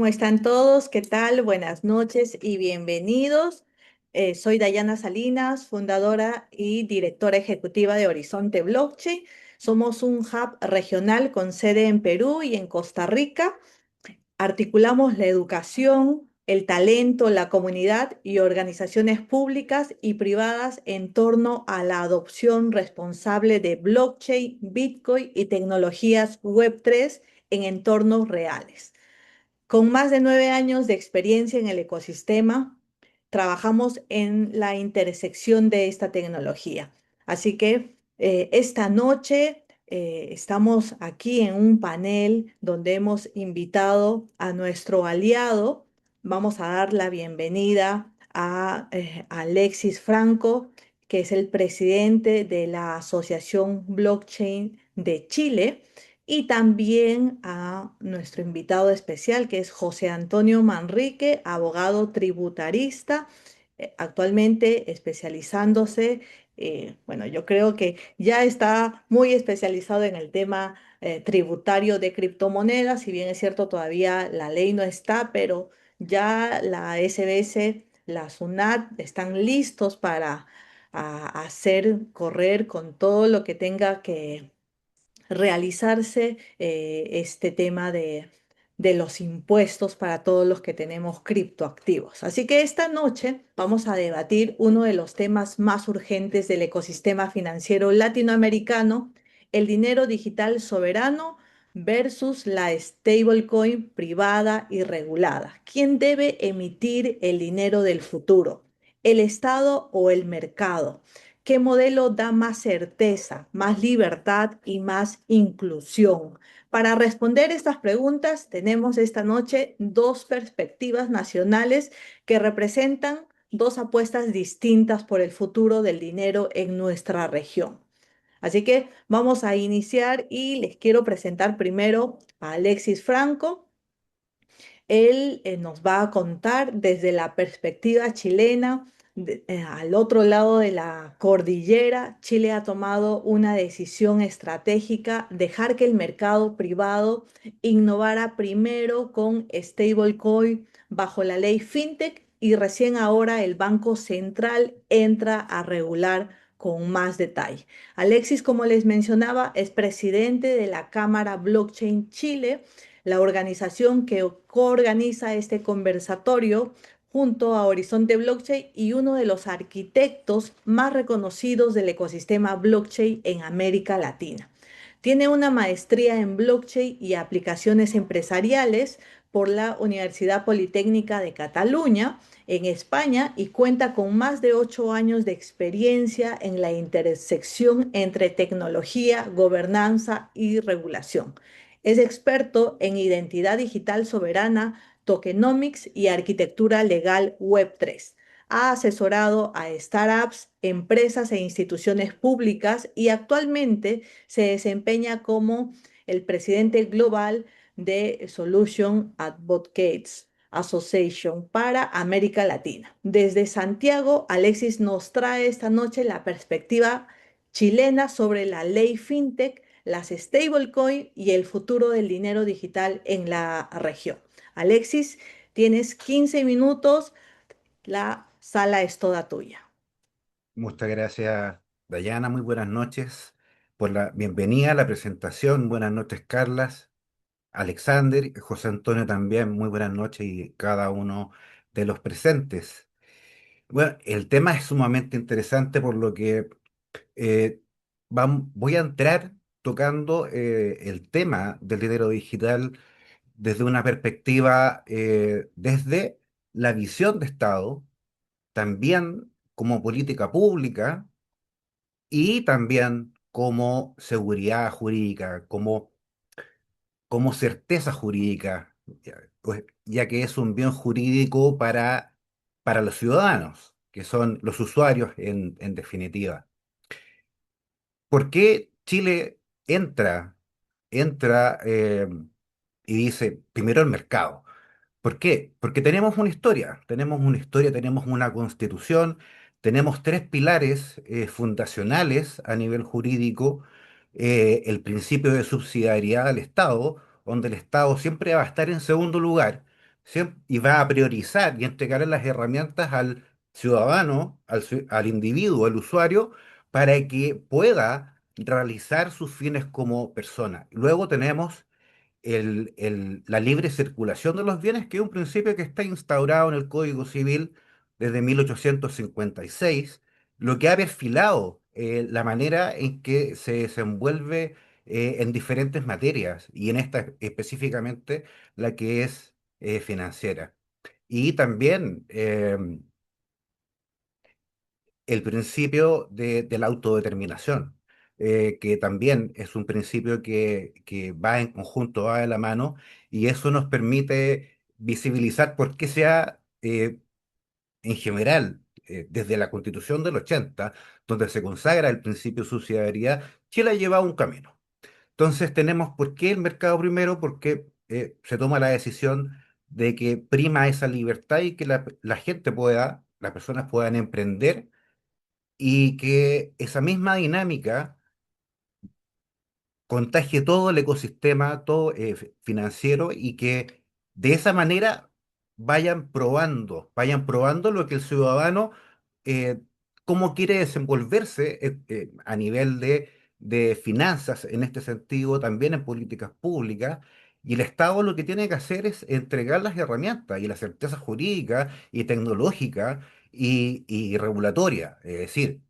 están todos? ¿Qué tal? Buenas noches y bienvenidos. Soy Dayana Salinas, fundadora y directora ejecutiva de Horizonte Blockchain. Somos un hub regional con sede en Perú y en Costa Rica. Articulamos la educación, el talento, la comunidad y organizaciones públicas y privadas en torno a la adopción responsable de blockchain, Bitcoin y tecnologías Web3 en entornos reales. Con más de 9 años de experiencia en el ecosistema, trabajamos en la intersección de esta tecnología. Así que esta noche estamos aquí en un panel donde hemos invitado a nuestro aliado. Vamos a dar la bienvenida a Alexis Franco, que es el presidente de la Asociación Blockchain de Chile, y también a nuestro invitado especial, que es José Antonio Manrique, abogado tributarista, actualmente especializándose. Bueno, yo creo que ya está muy especializado en el tema tributario de criptomonedas. Si bien es cierto, todavía la ley no está, pero ya la SBS, la SUNAT están listos para hacer correr con todo lo que tenga que realizarse este tema de los impuestos para todos los que tenemos criptoactivos. Así que esta noche vamos a debatir uno de los temas más urgentes del ecosistema financiero latinoamericano: el dinero digital soberano versus la stablecoin privada y regulada. ¿Quién debe emitir el dinero del futuro? ¿El Estado o el mercado? ¿Qué modelo da más certeza, más libertad y más inclusión? Para responder estas preguntas, tenemos esta noche dos perspectivas nacionales que representan dos apuestas distintas por el futuro del dinero en nuestra región. Así que vamos a iniciar y les quiero presentar primero a Alexis Franco. Él nos va a contar desde la perspectiva chilena. Al otro lado de la cordillera, Chile ha tomado una decisión estratégica: dejar que el mercado privado innovara primero con stablecoin bajo la ley FinTech, y recién ahora el Banco Central entra a regular con más detalle. Alexis, como les mencionaba, es presidente de la Cámara Blockchain Chile, la organización que coorganiza este conversatorio junto a Horizonte Blockchain, y uno de los arquitectos más reconocidos del ecosistema blockchain en América Latina. Tiene una maestría en blockchain y aplicaciones empresariales por la Universidad Politécnica de Cataluña, en España, y cuenta con más de 8 años de experiencia en la intersección entre tecnología, gobernanza y regulación. Es experto en identidad digital soberana, tokenomics y arquitectura legal Web3. Ha asesorado a startups, empresas e instituciones públicas, y actualmente se desempeña como el presidente global de Solution Advocates Association para América Latina. Desde Santiago, Alexis nos trae esta noche la perspectiva chilena sobre la ley FinTech, las stablecoin y el futuro del dinero digital en la región. Alexis, tienes 15 minutos, la sala es toda tuya. Muchas gracias, Dayana. Muy buenas noches por la bienvenida, la presentación. Buenas noches, Carlas, Alexander, José Antonio también. Muy buenas noches y cada uno de los presentes. Bueno, el tema es sumamente interesante por lo que eh, voy a entrar tocando el tema del dinero digital desde una perspectiva, desde la visión de Estado, también como política pública y también como seguridad jurídica, como certeza jurídica, ya que es un bien jurídico para los ciudadanos, que son los usuarios en definitiva. ¿Por qué Chile entra y dice primero el mercado? ¿Por qué? Porque tenemos una constitución, tenemos tres pilares fundacionales a nivel jurídico: el principio de subsidiariedad del Estado, donde el Estado siempre va a estar en segundo lugar, y va a priorizar y entregar las herramientas al ciudadano, al individuo, al usuario, para que pueda realizar sus fines como persona. Luego tenemos la libre circulación de los bienes, que es un principio que está instaurado en el Código Civil desde 1856, lo que ha perfilado la manera en que se desenvuelve en diferentes materias, y en esta específicamente la que es financiera. Y también el principio de la autodeterminación, que también es un principio que va en conjunto, va de la mano, y eso nos permite visibilizar por qué en general, desde la Constitución del 80, donde se consagra el principio de subsidiariedad, Chile ha llevado un camino. Entonces tenemos por qué el mercado primero, porque se toma la decisión de que prima esa libertad y que la gente pueda, las personas puedan emprender, y que esa misma dinámica contagie todo el ecosistema, todo financiero, y que de esa manera vayan probando lo que el ciudadano, eh, cómo quiere desenvolverse a nivel de finanzas en este sentido, también en políticas públicas. Y el Estado lo que tiene que hacer es entregar las herramientas y la certeza jurídica y tecnológica y regulatoria, es decir,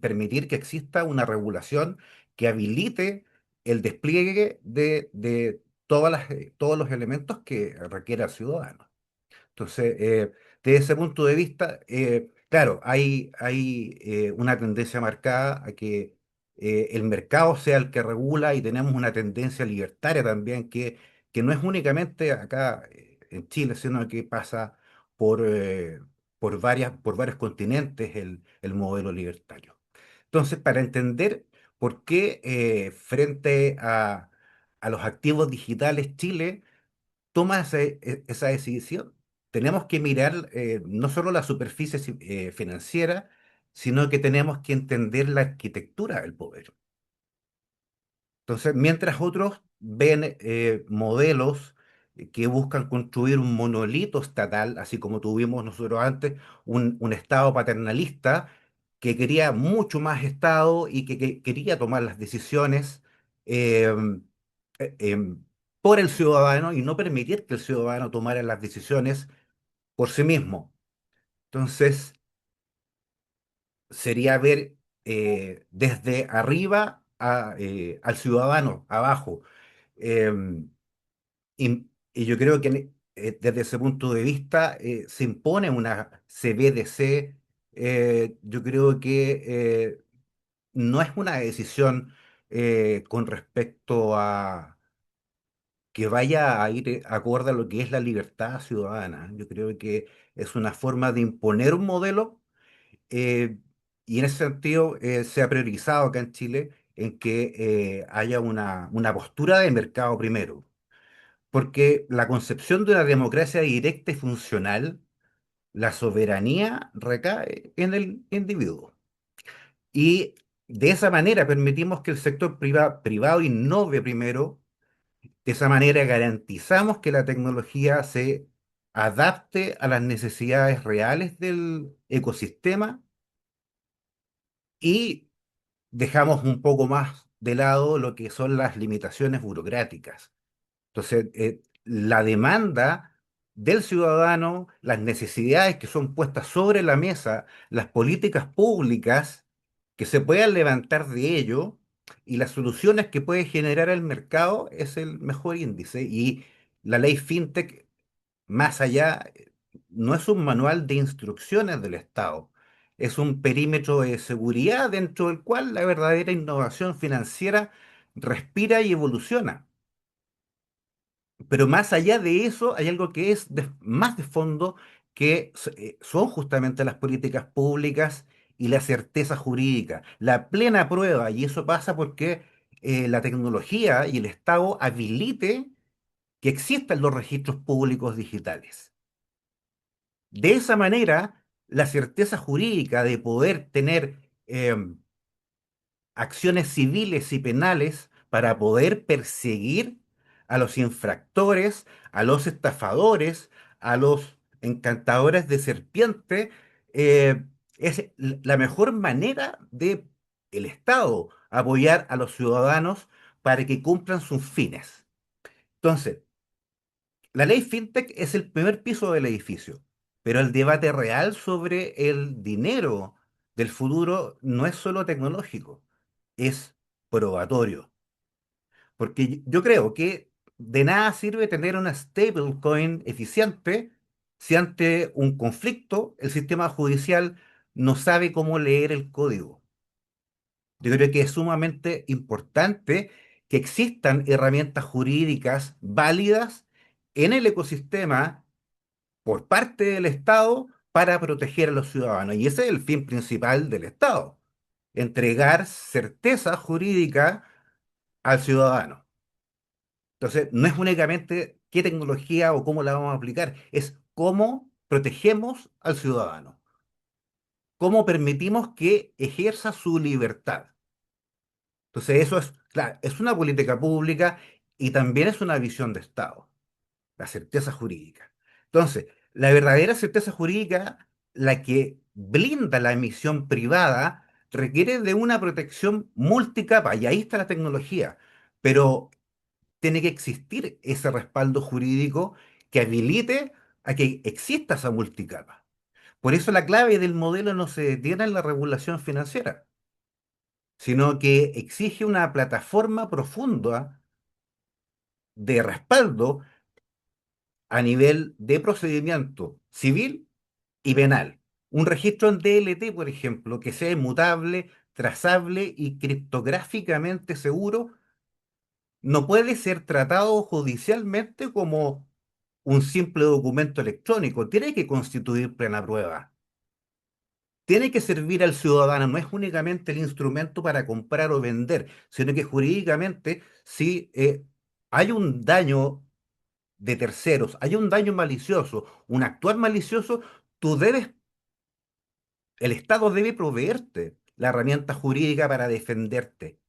permitir que exista una regulación que habilite el despliegue de todos los elementos que requiere el ciudadano. Entonces, desde ese punto de vista, claro, hay una tendencia marcada a que el mercado sea el que regula, y tenemos una tendencia libertaria también que no es únicamente acá en Chile, sino que pasa por, eh, por varios continentes el modelo libertario. Entonces, para entender por qué frente a los activos digitales Chile toma esa decisión, tenemos que mirar no solo la superficie financiera, sino que tenemos que entender la arquitectura del poder. Entonces, mientras otros ven modelos que buscan construir un monolito estatal, así como tuvimos nosotros antes, un Estado paternalista que quería mucho más Estado y que quería tomar las decisiones eh, por el ciudadano, y no permitir que el ciudadano tomara las decisiones por sí mismo. Entonces, sería ver desde arriba al ciudadano, abajo. Em, y yo creo que desde ese punto de vista se impone una CBDC. Yo creo que no es una decisión con respecto a que vaya a ir acorde a lo que es la libertad ciudadana. Yo creo que es una forma de imponer un modelo, eh, y en ese sentido se ha priorizado acá en Chile en que haya una postura de mercado primero, porque la concepción de una democracia directa y funcional, la soberanía recae en el individuo. Y de esa manera permitimos que el sector privado innove primero. De esa manera garantizamos que la tecnología se adapte a las necesidades reales del ecosistema, y dejamos un poco más de lado lo que son las limitaciones burocráticas. Entonces, la demanda del ciudadano, las necesidades que son puestas sobre la mesa, las políticas públicas que se puedan levantar de ello, y las soluciones que puede generar el mercado, es el mejor índice. Y la ley FinTech, más allá, no es un manual de instrucciones del Estado, es un perímetro de seguridad dentro del cual la verdadera innovación financiera respira y evoluciona. Pero más allá de eso, hay algo que es más de fondo, que son justamente las políticas públicas y la certeza jurídica, la plena prueba, y eso pasa porque la tecnología y el Estado habilite que existan los registros públicos digitales. De esa manera, la certeza jurídica de poder tener acciones civiles y penales para poder perseguir a los infractores, a los estafadores, a los encantadores de serpiente, eh, es la mejor manera de el Estado apoyar a los ciudadanos para que cumplan sus fines. Entonces, la ley FinTech es el primer piso del edificio, pero el debate real sobre el dinero del futuro no es solo tecnológico, es probatorio. Porque yo creo que de nada sirve tener una stablecoin eficiente si ante un conflicto el sistema judicial no sabe cómo leer el código. Yo creo que es sumamente importante que existan herramientas jurídicas válidas en el ecosistema por parte del Estado para proteger a los ciudadanos. Y ese es el fin principal del Estado, entregar certeza jurídica al ciudadano. Entonces, no es únicamente qué tecnología o cómo la vamos a aplicar, es cómo protegemos al ciudadano, cómo permitimos que ejerza su libertad. Entonces, eso es, claro, es una política pública y también es una visión de Estado, la certeza jurídica. Entonces, la verdadera certeza jurídica, la que blinda la emisión privada, requiere de una protección multicapa, y ahí está la tecnología. Pero tiene que existir ese respaldo jurídico que habilite a que exista esa multicapa. Por eso la clave del modelo no se detiene en la regulación financiera, sino que exige una plataforma profunda de respaldo a nivel de procedimiento civil y penal. Un registro en DLT, por ejemplo, que sea inmutable, trazable y criptográficamente seguro, no puede ser tratado judicialmente como un simple documento electrónico. Tiene que constituir plena prueba. Tiene que servir al ciudadano. No es únicamente el instrumento para comprar o vender, sino que jurídicamente, si hay un daño de terceros, hay un daño malicioso, un actuar malicioso, tú debes, el Estado debe proveerte la herramienta jurídica para defenderte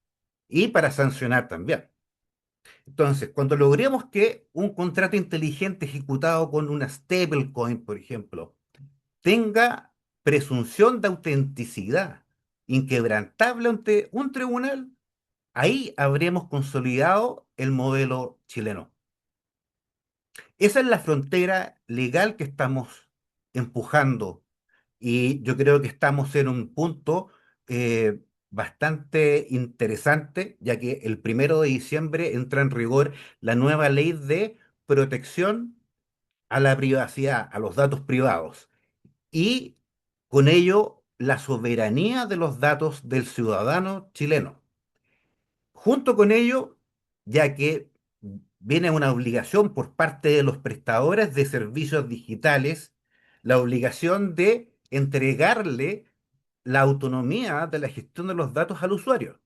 y para sancionar también. Entonces, cuando logremos que un contrato inteligente ejecutado con una stablecoin, por ejemplo, tenga presunción de autenticidad inquebrantable ante un tribunal, ahí habremos consolidado el modelo chileno. Esa es la frontera legal que estamos empujando y yo creo que estamos en un punto bastante interesante, ya que el 1 de diciembre entra en rigor la nueva ley de protección a la privacidad, a los datos privados, y con ello la soberanía de los datos del ciudadano chileno. Junto con ello, ya que viene una obligación por parte de los prestadores de servicios digitales, la obligación de entregarle la autonomía de la gestión de los datos al usuario.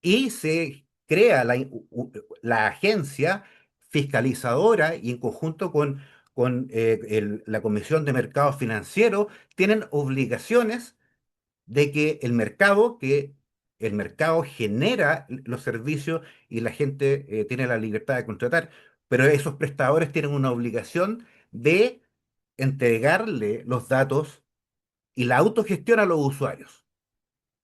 Y se crea la agencia fiscalizadora y en conjunto con la Comisión de Mercado Financiero, tienen obligaciones de que el mercado genera los servicios y la gente tiene la libertad de contratar, pero esos prestadores tienen una obligación de entregarle los datos y la autogestión a los usuarios.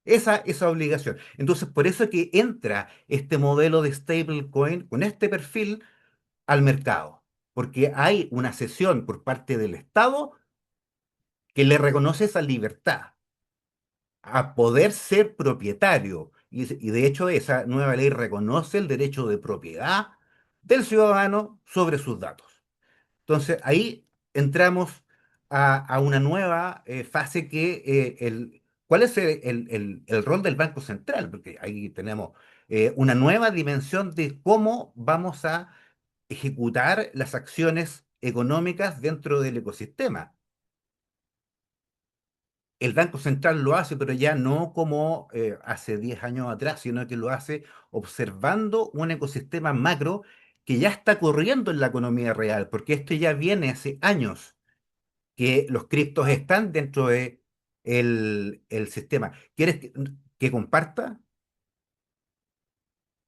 Esa obligación. Entonces, por eso es que entra este modelo de stablecoin con este perfil al mercado, porque hay una cesión por parte del Estado que le reconoce esa libertad a poder ser propietario. Y de hecho esa nueva ley reconoce el derecho de propiedad del ciudadano sobre sus datos. Entonces ahí entramos a una nueva fase que ¿cuál es el rol del Banco Central? Porque ahí tenemos una nueva dimensión de cómo vamos a ejecutar las acciones económicas dentro del ecosistema. El Banco Central lo hace, pero ya no como hace 10 años atrás, sino que lo hace observando un ecosistema macro que ya está corriendo en la economía real, porque esto ya viene hace años que los criptos están dentro de el sistema. ¿Quieres que comparta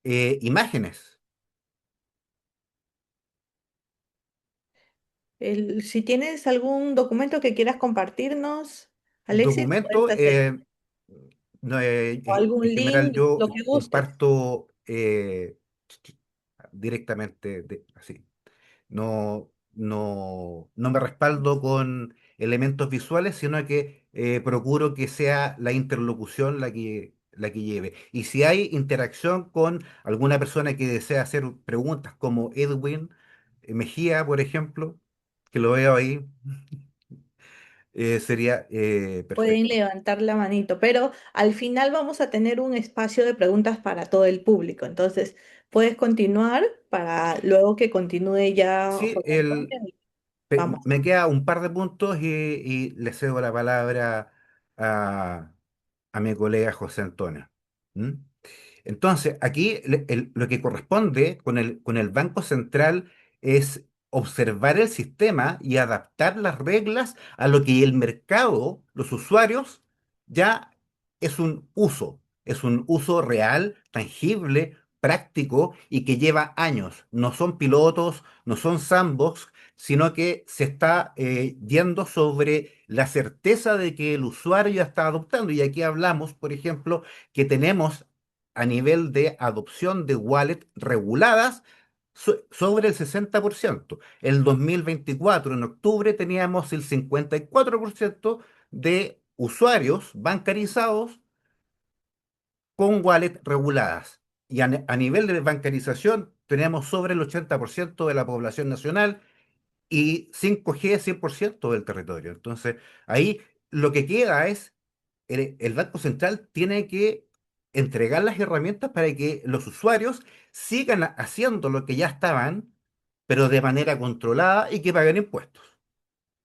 imágenes? Si tienes algún documento que quieras compartirnos, Alexis, puedes Documento, hacer. no, O algún en general link, yo lo que gustes. comparto directamente, así. No me respaldo con elementos visuales, sino que procuro que sea la interlocución la que lleve. Y si hay interacción con alguna persona que desea hacer preguntas como Edwin Mejía, por ejemplo, que lo veo ahí, sería Pueden perfecto. levantar la manito, pero al final vamos a tener un espacio de preguntas para todo el público. Entonces, puedes continuar para luego que continúe ya Sí, José Antonio. Vamos. me queda un par de puntos y le cedo la palabra a, a mi colega José Antonio. ¿Mm? Entonces, aquí lo que corresponde con el Banco Central es observar el sistema y adaptar las reglas a lo que el mercado, los usuarios, ya es un uso real, tangible, práctico y que lleva años. No son pilotos, no son sandbox, sino que se está yendo sobre la certeza de que el usuario ya está adoptando. Y aquí hablamos, por ejemplo, que tenemos a nivel de adopción de wallet reguladas sobre el 60%. El 2024, en octubre, teníamos el 54% de usuarios bancarizados con wallet reguladas. Y a nivel de bancarización, tenemos sobre el 80% de la población nacional y 5G 100% del territorio. Entonces, ahí lo que queda es, el Banco Central tiene que entregar las herramientas para que los usuarios sigan haciendo lo que ya estaban, pero de manera controlada y que paguen impuestos.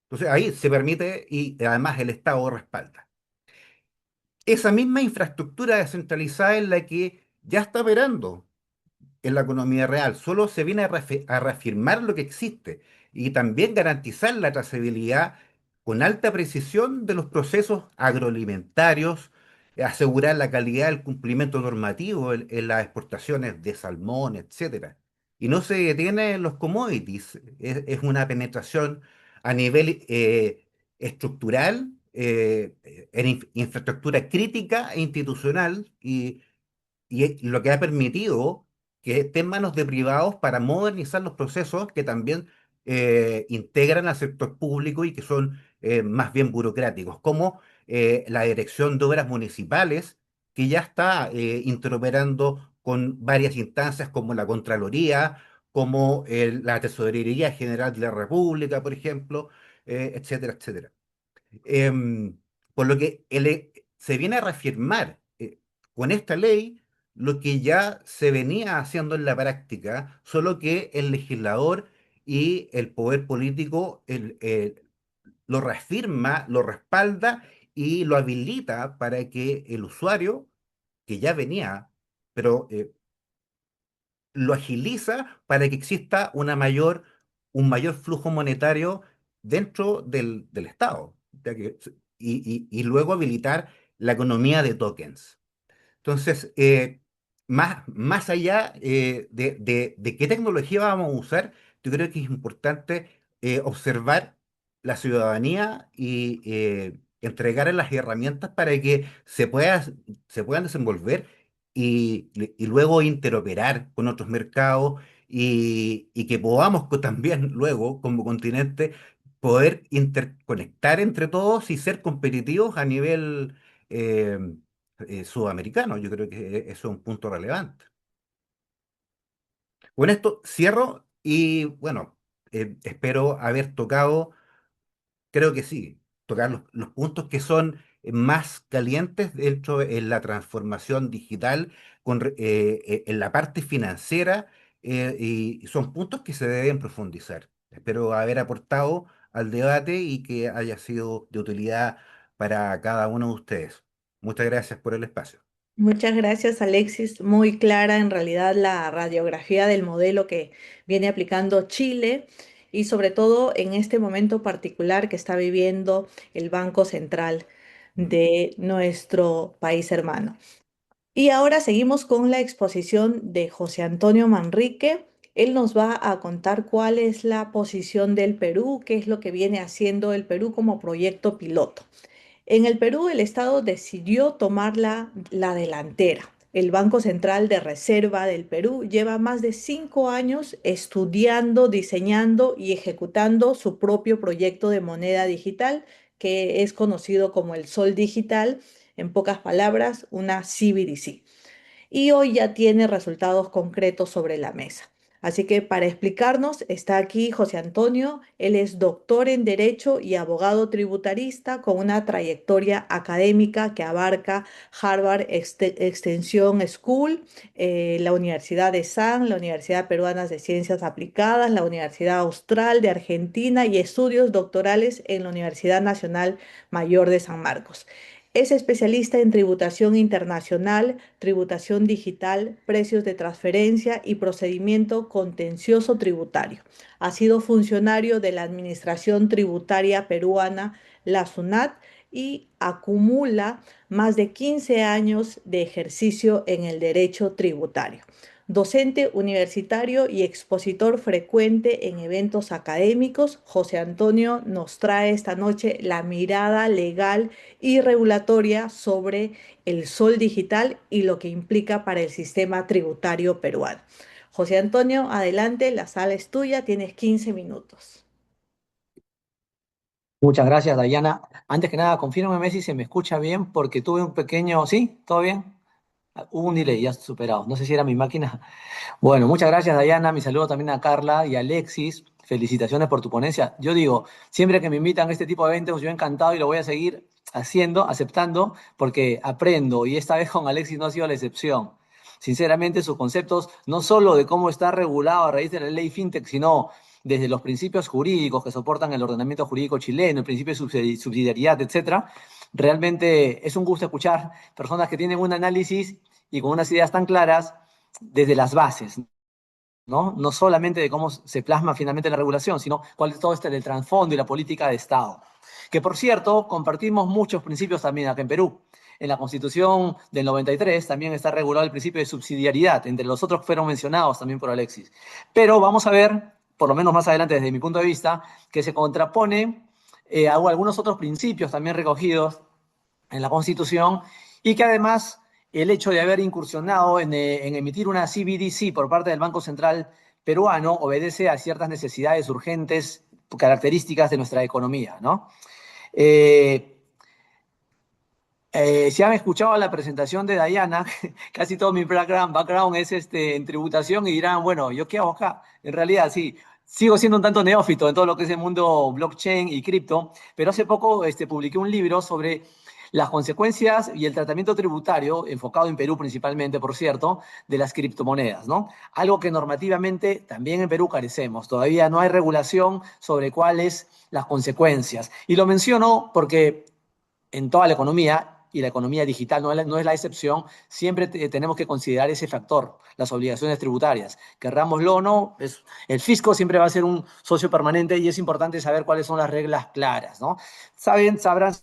Entonces, ahí se permite y además el Estado respalda. Esa misma infraestructura descentralizada es la que ya está operando en la economía real. Solo se viene a reafirmar lo que existe y también garantizar la trazabilidad con alta precisión de los procesos agroalimentarios, asegurar la calidad del cumplimiento normativo en las exportaciones de salmón, etcétera. Y no se detiene en los commodities, es una penetración a nivel estructural, en infraestructura crítica e institucional y lo que ha permitido que esté en manos de privados para modernizar los procesos que también integran al sector público y que son más bien burocráticos, como la Dirección de Obras Municipales, que ya está interoperando con varias instancias como la Contraloría, como la Tesorería General de la República, por ejemplo, etcétera, etcétera. Por lo que se viene a reafirmar con esta ley lo que ya se venía haciendo en la práctica, solo que el legislador y el poder político lo reafirma, lo respalda y lo habilita para que el usuario, que ya venía, pero lo agiliza para que exista un mayor flujo monetario dentro del Estado, y luego habilitar la economía de tokens. Entonces, más allá de qué tecnología vamos a usar, yo creo que es importante observar la ciudadanía y entregar las herramientas para que se puedan desenvolver y luego interoperar con otros mercados y que podamos también luego, como continente, poder interconectar entre todos y ser competitivos a nivel eh, sudamericano. Yo creo que eso es un punto relevante. Con esto cierro y bueno, espero haber tocado, creo que sí, tocar los puntos que son más calientes dentro de la transformación digital en la parte financiera y son puntos que se deben profundizar. Espero haber aportado al debate y que haya sido de utilidad para cada uno de ustedes. Muchas gracias por el espacio. Muchas gracias, Alexis. Muy clara en realidad la radiografía del modelo que viene aplicando Chile y sobre todo en este momento particular que está viviendo el Banco Central ¿Mm? de nuestro país hermano. Y ahora seguimos con la exposición de José Antonio Manrique, Él nos va a contar cuál es la posición del Perú, qué es lo que viene haciendo el Perú como proyecto piloto. En el Perú, el Estado decidió tomar la delantera. El Banco Central de Reserva del Perú lleva más de 5 años estudiando, diseñando y ejecutando su propio proyecto de moneda digital, que es conocido como el Sol Digital, en pocas palabras, una CBDC, y hoy ya tiene resultados concretos sobre la mesa. Así que para explicarnos está aquí José Antonio. Él es doctor en Derecho y abogado tributarista con una trayectoria académica que abarca Harvard Extension School, la Universidad de San, la Universidad Peruana de Ciencias Aplicadas, la Universidad Austral de Argentina y estudios doctorales en la Universidad Nacional Mayor de San Marcos. Es especialista en tributación internacional, tributación digital, precios de transferencia y procedimiento contencioso tributario. Ha sido funcionario de la Administración Tributaria Peruana, la SUNAT, y acumula más de 15 años de ejercicio en el derecho tributario. Docente universitario y expositor frecuente en eventos académicos, José Antonio nos trae esta noche la mirada legal y regulatoria sobre el sol digital y lo que implica para el sistema tributario peruano. José Antonio, adelante, la sala es tuya, tienes 15 minutos. Muchas gracias, Dayana. Antes que nada, confírmame si se me escucha bien, porque tuve un pequeño... ¿Sí? ¿Todo bien? Hubo un delay, ya superado. No sé si era mi máquina. Bueno, muchas gracias, Dayana. Mi saludo también a Carla y a Alexis. Felicitaciones por tu ponencia. Yo digo, siempre que me invitan a este tipo de eventos, yo encantado y lo voy a seguir haciendo, aceptando, porque aprendo. Y esta vez con Alexis no ha sido la excepción. Sinceramente, sus conceptos, no solo de cómo está regulado a raíz de la ley FinTech, sino desde los principios jurídicos que soportan el ordenamiento jurídico chileno, el principio de subsidiariedad, etcétera. Realmente es un gusto escuchar personas que tienen un análisis y con unas ideas tan claras desde las bases, ¿no? No solamente de cómo se plasma finalmente la regulación, sino cuál es todo el trasfondo y la política de Estado. Que por cierto, compartimos muchos principios también acá en Perú. En la Constitución del 93 también está regulado el principio de subsidiariedad, entre los otros que fueron mencionados también por Alexis. Pero vamos a ver, por lo menos más adelante desde mi punto de vista, que se contrapone a algunos otros principios también recogidos en la Constitución y que además el hecho de haber incursionado en emitir una CBDC por parte del Banco Central peruano obedece a ciertas necesidades urgentes, características de nuestra economía, ¿no? Eh, si han escuchado la presentación de Dayana, casi todo mi background es en tributación y dirán, bueno, ¿yo qué hago acá? En realidad, sí, sigo siendo un tanto neófito en todo lo que es el mundo blockchain y cripto, pero hace poco publiqué un libro sobre las consecuencias y el tratamiento tributario, enfocado en Perú principalmente, por cierto, de las criptomonedas, ¿no? Algo que normativamente también en Perú carecemos. Todavía no hay regulación sobre cuáles las consecuencias. Y lo menciono porque en toda la economía, y la economía digital no es la excepción, siempre tenemos que considerar ese factor, las obligaciones tributarias. Querrámoslo o no, el fisco siempre va a ser un socio permanente y es importante saber cuáles son las reglas claras, ¿no? Sabrán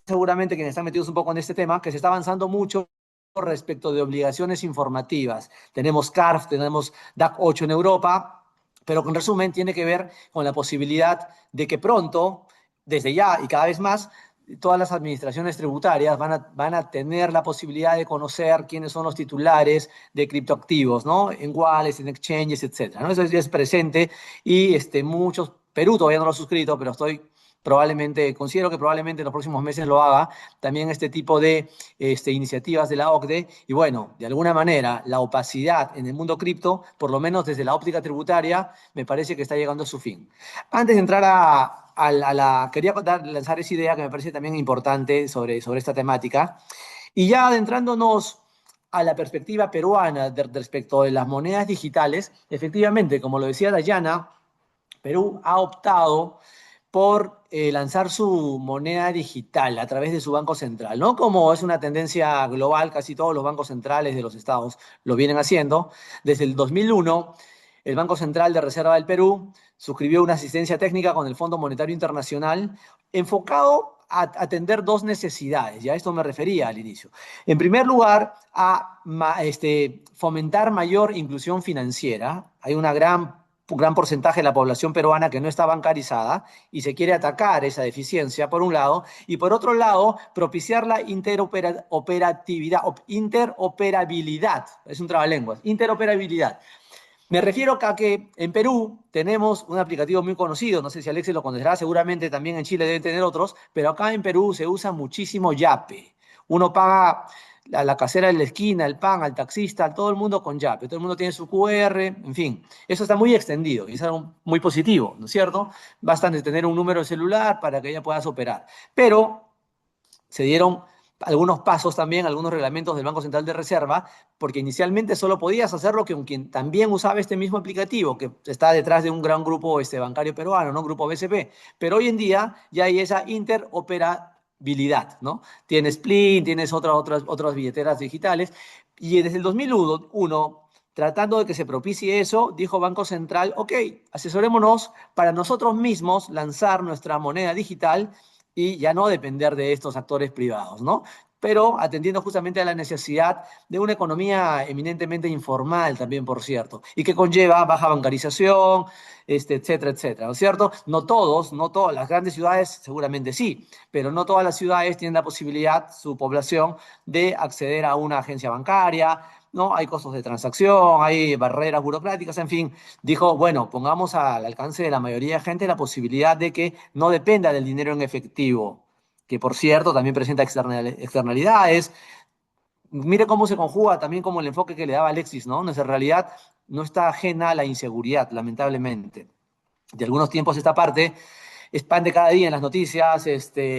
seguramente quienes están metidos un poco en este tema que se está avanzando mucho respecto de obligaciones informativas. Tenemos CARF, tenemos DAC 8 en Europa, pero en resumen tiene que ver con la posibilidad de que pronto, desde ya y cada vez más, todas las administraciones tributarias van a tener la posibilidad de conocer quiénes son los titulares de criptoactivos, ¿no? En wallets, en exchanges, etcétera, ¿no? Eso ya es presente y muchos, Perú todavía no lo ha suscrito, pero considero que probablemente en los próximos meses lo haga, también este tipo de iniciativas de la OCDE, y bueno, de alguna manera, la opacidad en el mundo cripto, por lo menos desde la óptica tributaria, me parece que está llegando a su fin. Antes de entrar quería lanzar esa idea que me parece también importante sobre esta temática. Y ya adentrándonos a la perspectiva peruana respecto de las monedas digitales, efectivamente, como lo decía Dayana, Perú ha optado por lanzar su moneda digital a través de su Banco Central, ¿no? Como es una tendencia global, casi todos los bancos centrales de los estados lo vienen haciendo. Desde el 2001, el Banco Central de Reserva del Perú suscribió una asistencia técnica con el Fondo Monetario Internacional enfocado a atender dos necesidades, ya a esto me refería al inicio. En primer lugar, a fomentar mayor inclusión financiera. Hay una gran gran porcentaje de la población peruana que no está bancarizada y se quiere atacar esa deficiencia por un lado y por otro lado propiciar la interoperabilidad, es un trabalenguas, interoperabilidad. Me refiero a que en Perú tenemos un aplicativo muy conocido, no sé si Alexis lo conocerá, seguramente también en Chile deben tener otros, pero acá en Perú se usa muchísimo Yape. Uno paga a la casera de la esquina, el pan, al taxista, a todo el mundo con Yape. Todo el mundo tiene su QR, en fin. Eso está muy extendido y es algo muy positivo, ¿no es cierto? Basta de tener un número de celular para que ya puedas operar. Pero se dieron algunos pasos también, algunos reglamentos del Banco Central de Reserva, porque inicialmente solo podías hacerlo con quien también usaba este mismo aplicativo, que está detrás de un gran grupo bancario peruano, ¿no? Grupo BCP. Pero hoy en día ya hay esa interoperabilidad, ¿no? Tienes Plin, tienes otras billeteras digitales, y desde el 2001, tratando de que se propicie eso, dijo Banco Central, ok, asesorémonos para nosotros mismos lanzar nuestra moneda digital y ya no depender de estos actores privados, ¿no? Pero atendiendo justamente a la necesidad de una economía eminentemente informal también, por cierto, y que conlleva baja bancarización, etcétera, etcétera, ¿no es cierto? No todas las grandes ciudades seguramente sí, pero no todas las ciudades tienen la posibilidad, su población, de acceder a una agencia bancaria, ¿no? Hay costos de transacción, hay barreras burocráticas, en fin, dijo, bueno, pongamos al alcance de la mayoría de gente la posibilidad de que no dependa del dinero en efectivo, que por cierto también presenta externalidades. Mire cómo se conjuga también como el enfoque que le daba Alexis, ¿no? Nuestra realidad no está ajena a la inseguridad, lamentablemente. De algunos tiempos esta parte expande cada día en las noticias,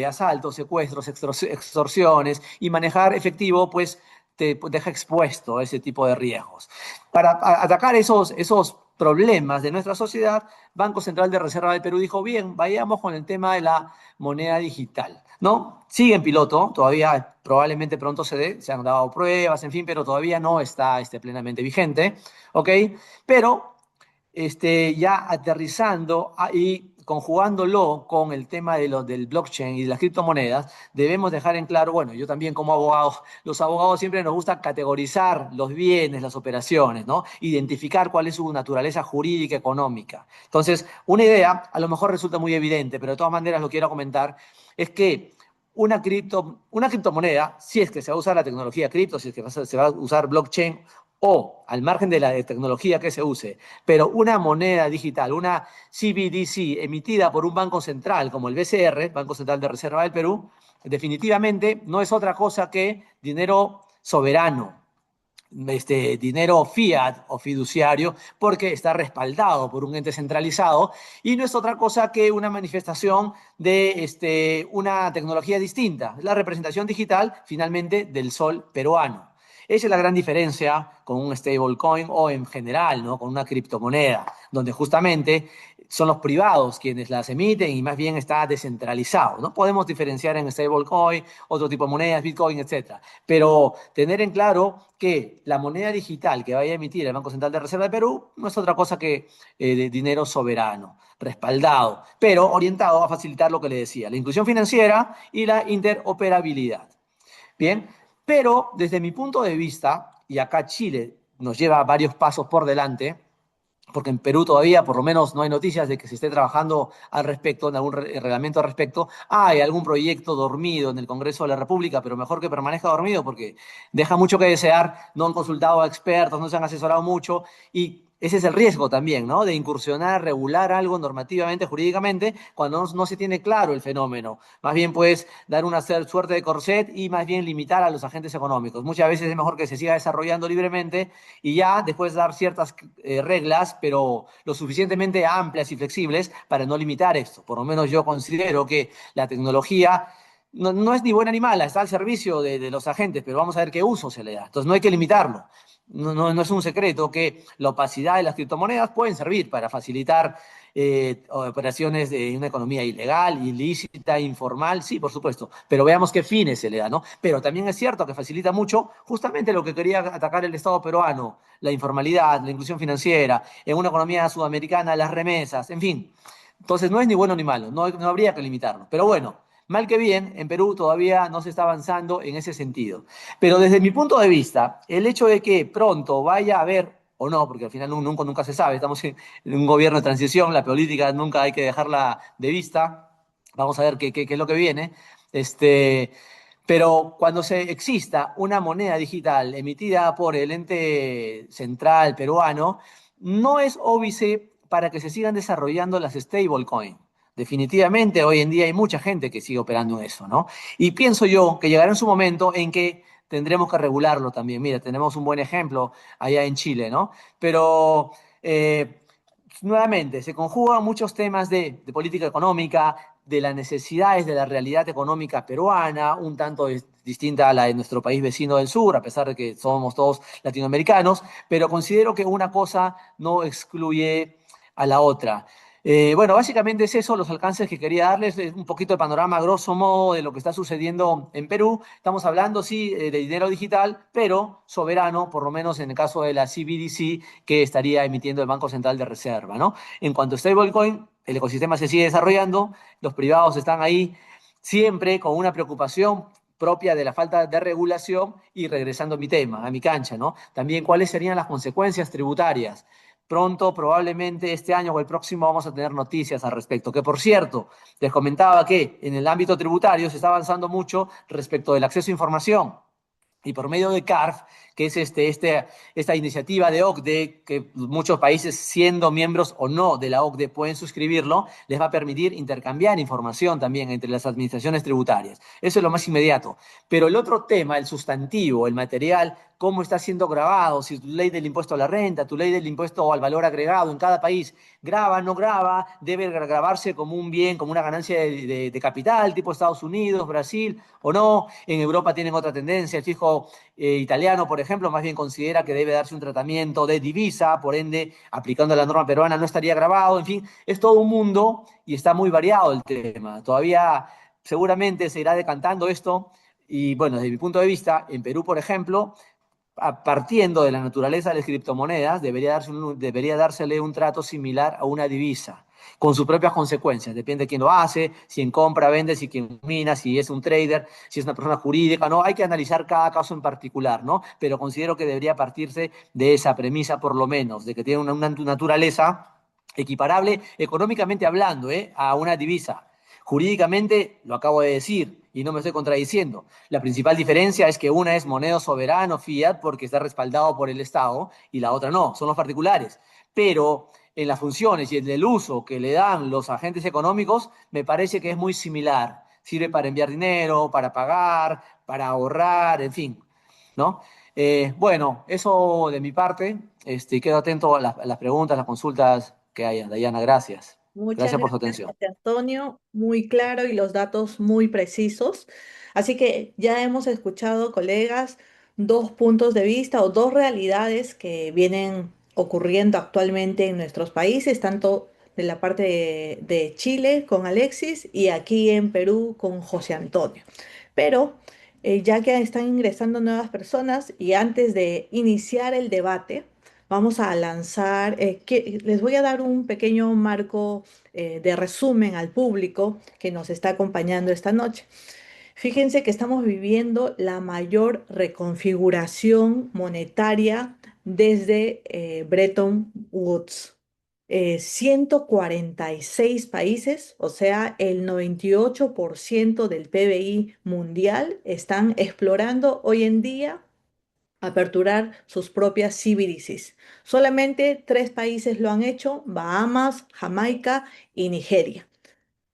asaltos, secuestros, extorsiones, y manejar efectivo, pues, te deja expuesto a ese tipo de riesgos. Para atacar esos problemas de nuestra sociedad, Banco Central de Reserva del Perú dijo, bien, vayamos con el tema de la moneda digital, ¿no? Sigue en piloto, todavía probablemente pronto se dé, se han dado pruebas, en fin, pero todavía no está plenamente vigente, ¿ok? Pero ya aterrizando y conjugándolo con el tema del blockchain y de las criptomonedas, debemos dejar en claro, bueno, yo también como abogado, los abogados siempre nos gusta categorizar los bienes, las operaciones, ¿no? Identificar cuál es su naturaleza jurídica, económica. Entonces, una idea, a lo mejor resulta muy evidente, pero de todas maneras lo quiero comentar, es que una criptomoneda, si es que se va a usar la tecnología cripto, si es que se va a usar blockchain o al margen de la tecnología que se use, pero una moneda digital, una CBDC emitida por un banco central como el BCR, Banco Central de Reserva del Perú, definitivamente no es otra cosa que dinero soberano, dinero fiat o fiduciario, porque está respaldado por un ente centralizado y no es otra cosa que una manifestación de una tecnología distinta, la representación digital finalmente del sol peruano. Esa es la gran diferencia con un stablecoin o en general, ¿no? Con una criptomoneda, donde justamente son los privados quienes las emiten y más bien está descentralizado. No podemos diferenciar en stablecoin, otro tipo de monedas, Bitcoin, etcétera. Pero tener en claro que la moneda digital que vaya a emitir el Banco Central de Reserva de Perú no es otra cosa que de dinero soberano, respaldado, pero orientado a facilitar lo que le decía, la inclusión financiera y la interoperabilidad. Bien, pero desde mi punto de vista, y acá Chile nos lleva varios pasos por delante, porque en Perú todavía por lo menos no hay noticias de que se esté trabajando al respecto, en algún reglamento al respecto. Hay algún proyecto dormido en el Congreso de la República, pero mejor que permanezca dormido porque deja mucho que desear, no han consultado a expertos, no se han asesorado mucho y ese es el riesgo también, ¿no? De incursionar, regular algo normativamente, jurídicamente, cuando no se tiene claro el fenómeno. Más bien, pues, dar una suerte de corset y más bien limitar a los agentes económicos. Muchas veces es mejor que se siga desarrollando libremente y ya después dar ciertas reglas, pero lo suficientemente amplias y flexibles para no limitar esto. Por lo menos yo considero que la tecnología no es ni buena ni mala, está al servicio de los agentes, pero vamos a ver qué uso se le da. Entonces no hay que limitarlo. No es un secreto que la opacidad de las criptomonedas pueden servir para facilitar operaciones de una economía ilegal, ilícita, informal, sí, por supuesto, pero veamos qué fines se le da, ¿no? Pero también es cierto que facilita mucho justamente lo que quería atacar el Estado peruano, la informalidad, la inclusión financiera, en una economía sudamericana, las remesas, en fin. Entonces no es ni bueno ni malo, no habría que limitarlo, pero bueno. Mal que bien, en Perú todavía no se está avanzando en ese sentido. Pero desde mi punto de vista, el hecho de que pronto vaya a haber o no, porque al final nunca se sabe, estamos en un gobierno de transición, la política nunca hay que dejarla de vista, vamos a ver qué es lo que viene. Este, pero cuando se exista una moneda digital emitida por el ente central peruano, no es óbice para que se sigan desarrollando las stablecoin. Definitivamente, hoy en día hay mucha gente que sigue operando en eso, ¿no? Y pienso yo que llegará en su momento en que tendremos que regularlo también. Mira, tenemos un buen ejemplo allá en Chile, ¿no? Pero nuevamente, se conjugan muchos temas de política económica, de las necesidades de la realidad económica peruana, un tanto distinta a la de nuestro país vecino del sur, a pesar de que somos todos latinoamericanos, pero considero que una cosa no excluye a la otra. Bueno, básicamente es eso, los alcances que quería darles, es un poquito de panorama grosso modo de lo que está sucediendo en Perú. Estamos hablando, sí, de dinero digital, pero soberano, por lo menos en el caso de la CBDC, que estaría emitiendo el Banco Central de Reserva, ¿no? En cuanto a stablecoin, el ecosistema se sigue desarrollando, los privados están ahí siempre con una preocupación propia de la falta de regulación y regresando a mi tema, a mi cancha, ¿no? También cuáles serían las consecuencias tributarias. Pronto, probablemente este año o el próximo, vamos a tener noticias al respecto. Que por cierto, les comentaba que en el ámbito tributario se está avanzando mucho respecto del acceso a información y por medio de CARF, que es esta iniciativa de OCDE, que muchos países, siendo miembros o no de la OCDE, pueden suscribirlo, les va a permitir intercambiar información también entre las administraciones tributarias. Eso es lo más inmediato. Pero el otro tema, el sustantivo, el material, cómo está siendo grabado, si tu ley del impuesto a la renta, tu ley del impuesto al valor agregado en cada país, graba, no graba, debe grabarse como un bien, como una ganancia de capital, tipo Estados Unidos, Brasil, o no. En Europa tienen otra tendencia, el fisco italiano, por ejemplo, más bien considera que debe darse un tratamiento de divisa, por ende, aplicando la norma peruana no estaría grabado, en fin, es todo un mundo y está muy variado el tema. Todavía seguramente se irá decantando esto y bueno, desde mi punto de vista, en Perú, por ejemplo, partiendo de la naturaleza de las criptomonedas, debería dársele un trato similar a una divisa, con sus propias consecuencias. Depende de quién lo hace, si en compra, vende, si quien mina, si es un trader, si es una persona jurídica, ¿no? Hay que analizar cada caso en particular, ¿no? Pero considero que debería partirse de esa premisa, por lo menos, de que tiene una naturaleza equiparable económicamente hablando, a una divisa. Jurídicamente, lo acabo de decir y no me estoy contradiciendo. La principal diferencia es que una es moneda soberano, fiat, porque está respaldado por el Estado, y la otra no, son los particulares. Pero en las funciones y en el uso que le dan los agentes económicos, me parece que es muy similar. Sirve para enviar dinero, para pagar, para ahorrar, en fin, ¿no? Bueno, eso de mi parte. Quedo atento a las preguntas, las consultas que haya. Dayana, gracias. Muchas Gracias por su gracias, atención. José Antonio. Muy claro y los datos muy precisos. Así que ya hemos escuchado, colegas, dos puntos de vista o dos realidades que vienen ocurriendo actualmente en nuestros países, tanto de la parte de Chile con Alexis y aquí en Perú con José Antonio. Pero ya que están ingresando nuevas personas y antes de iniciar el debate, vamos a lanzar, les voy a dar un pequeño marco de resumen al público que nos está acompañando esta noche. Fíjense que estamos viviendo la mayor reconfiguración monetaria desde Bretton Woods. 146 países, o sea, el 98% del PBI mundial, están explorando hoy en día aperturar sus propias CBDCs. Solamente tres países lo han hecho: Bahamas, Jamaica y Nigeria,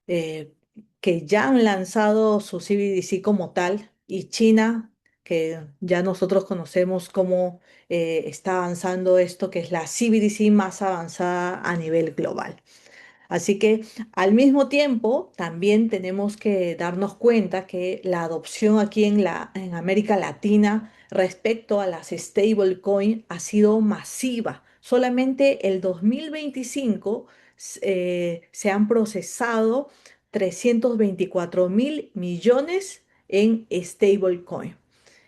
eh, que ya han lanzado su CBDC como tal, y China, que ya nosotros conocemos cómo está avanzando esto, que es la CBDC más avanzada a nivel global. Así que al mismo tiempo también tenemos que darnos cuenta que la adopción aquí en América Latina respecto a las stablecoin ha sido masiva. Solamente el 2025 se han procesado 324.000 millones en stablecoin.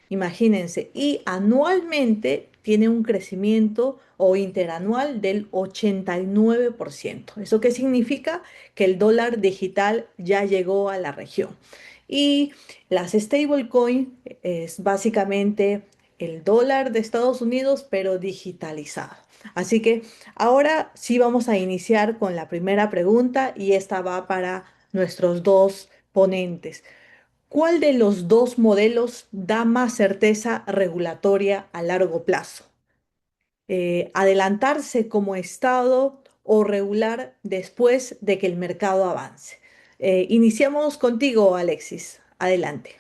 Imagínense, y anualmente tiene un crecimiento o interanual del 89%. ¿Eso qué significa? Que el dólar digital ya llegó a la región. Y las stablecoin es básicamente el dólar de Estados Unidos, pero digitalizado. Así que ahora sí vamos a iniciar con la primera pregunta y esta va para nuestros dos ponentes. ¿Cuál de los dos modelos da más certeza regulatoria a largo plazo? ¿Adelantarse como Estado o regular después de que el mercado avance? Iniciamos contigo, Alexis. Adelante.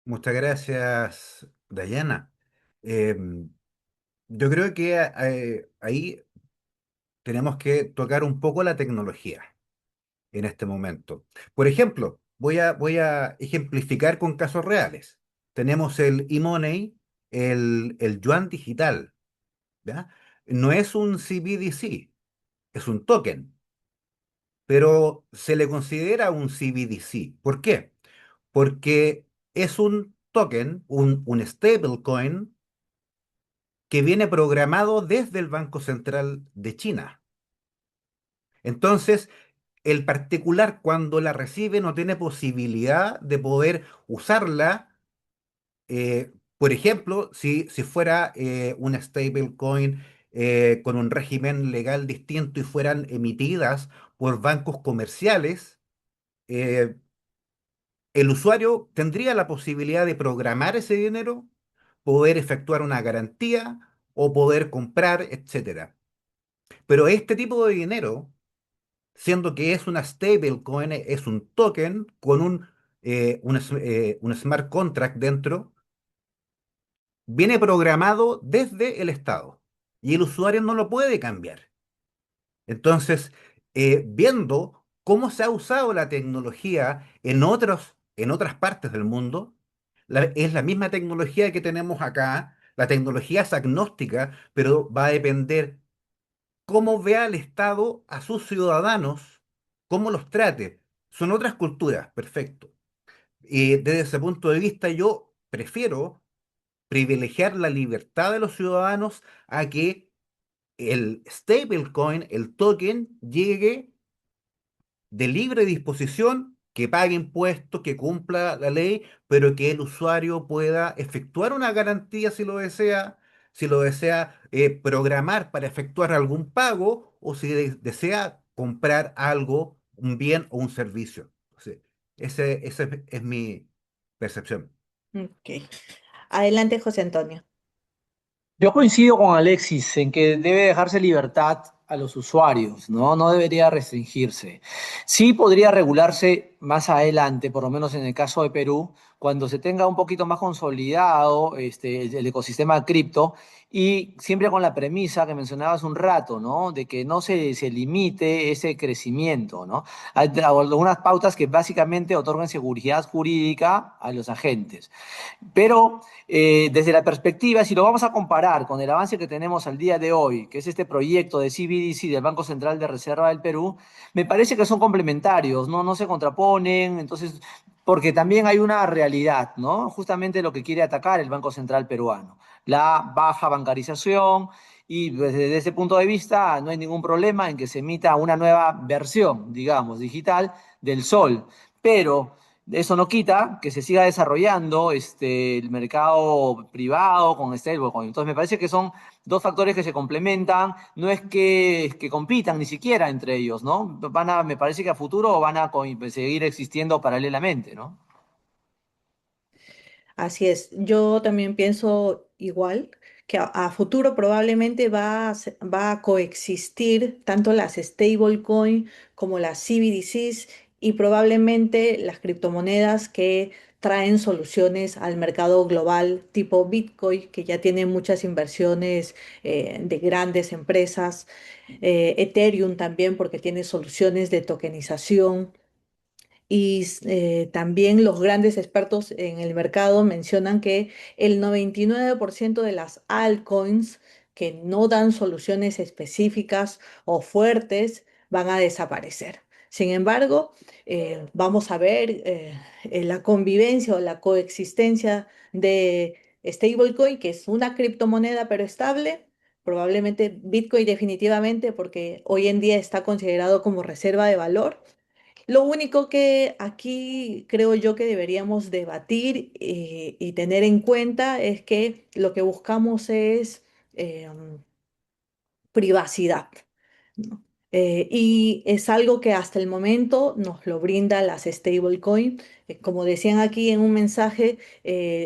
Muchas gracias, Dayana. Em, yo creo que ahí tenemos que tocar un poco la tecnología en este momento. Por ejemplo, voy a ejemplificar con casos reales. Tenemos el e-money, el yuan digital, ¿ya? No es un CBDC, es un token, pero se le considera un CBDC. ¿Por qué? Porque es un token, un stablecoin que viene programado desde el Banco Central de China. Entonces, el particular cuando la recibe no tiene posibilidad de poder usarla. Por ejemplo, si fuera una stablecoin con un régimen legal distinto y fueran emitidas por bancos comerciales, eh, el usuario tendría la posibilidad de programar ese dinero, poder efectuar una garantía o poder comprar, etcétera. Pero este tipo de dinero, siendo que es una stablecoin, es un token con un smart contract dentro, viene programado desde el Estado y el usuario no lo puede cambiar. Entonces, viendo cómo se ha usado la tecnología en otras partes del mundo, es la misma tecnología que tenemos acá. La tecnología es agnóstica, pero va a depender cómo vea el Estado a sus ciudadanos, cómo los trate. Son otras culturas, perfecto. Y desde ese punto de vista, yo prefiero privilegiar la libertad de los ciudadanos a que el stablecoin, el token, llegue de libre disposición, que pague impuestos, que cumpla la ley, pero que el usuario pueda efectuar una garantía si lo desea programar para efectuar algún pago o si desea comprar algo, un bien o un servicio. Sí, ese es mi percepción. Ok. Adelante, José Antonio. Yo coincido con Alexis en que debe dejarse libertad a los usuarios, ¿no? No debería restringirse. Sí podría regularse más adelante, por lo menos en el caso de Perú, cuando se tenga un poquito más consolidado el ecosistema cripto y siempre con la premisa que mencionabas un rato, ¿no? De que no se limite ese crecimiento, ¿no? Hay algunas pautas que básicamente otorgan seguridad jurídica a los agentes. Pero desde la perspectiva, si lo vamos a comparar con el avance que tenemos al día de hoy, que es este proyecto de CBDC del Banco Central de Reserva del Perú, me parece que son complementarios, ¿no? No se contraponen, entonces, porque también hay una realidad, ¿no? Justamente lo que quiere atacar el Banco Central peruano, la baja bancarización. Y desde ese punto de vista no hay ningún problema en que se emita una nueva versión, digamos, digital del Sol. Pero eso no quita que se siga desarrollando el mercado privado con stablecoin. Entonces me parece que son dos factores que se complementan, no es que compitan ni siquiera entre ellos, ¿no? Me parece que a futuro van a seguir existiendo paralelamente, ¿no? Así es, yo también pienso igual, que a futuro probablemente va a coexistir tanto las stablecoin como las CBDCs y probablemente las criptomonedas que traen soluciones al mercado global tipo Bitcoin, que ya tiene muchas inversiones de grandes empresas, Ethereum también porque tiene soluciones de tokenización. Y también los grandes expertos en el mercado mencionan que el 99% de las altcoins que no dan soluciones específicas o fuertes van a desaparecer. Sin embargo, vamos a ver la convivencia o la coexistencia de stablecoin, que es una criptomoneda pero estable. Probablemente Bitcoin definitivamente, porque hoy en día está considerado como reserva de valor. Lo único que aquí creo yo que deberíamos debatir y tener en cuenta es que lo que buscamos es privacidad, ¿no? Y es algo que hasta el momento nos lo brinda las stablecoin. Como decían aquí en un mensaje,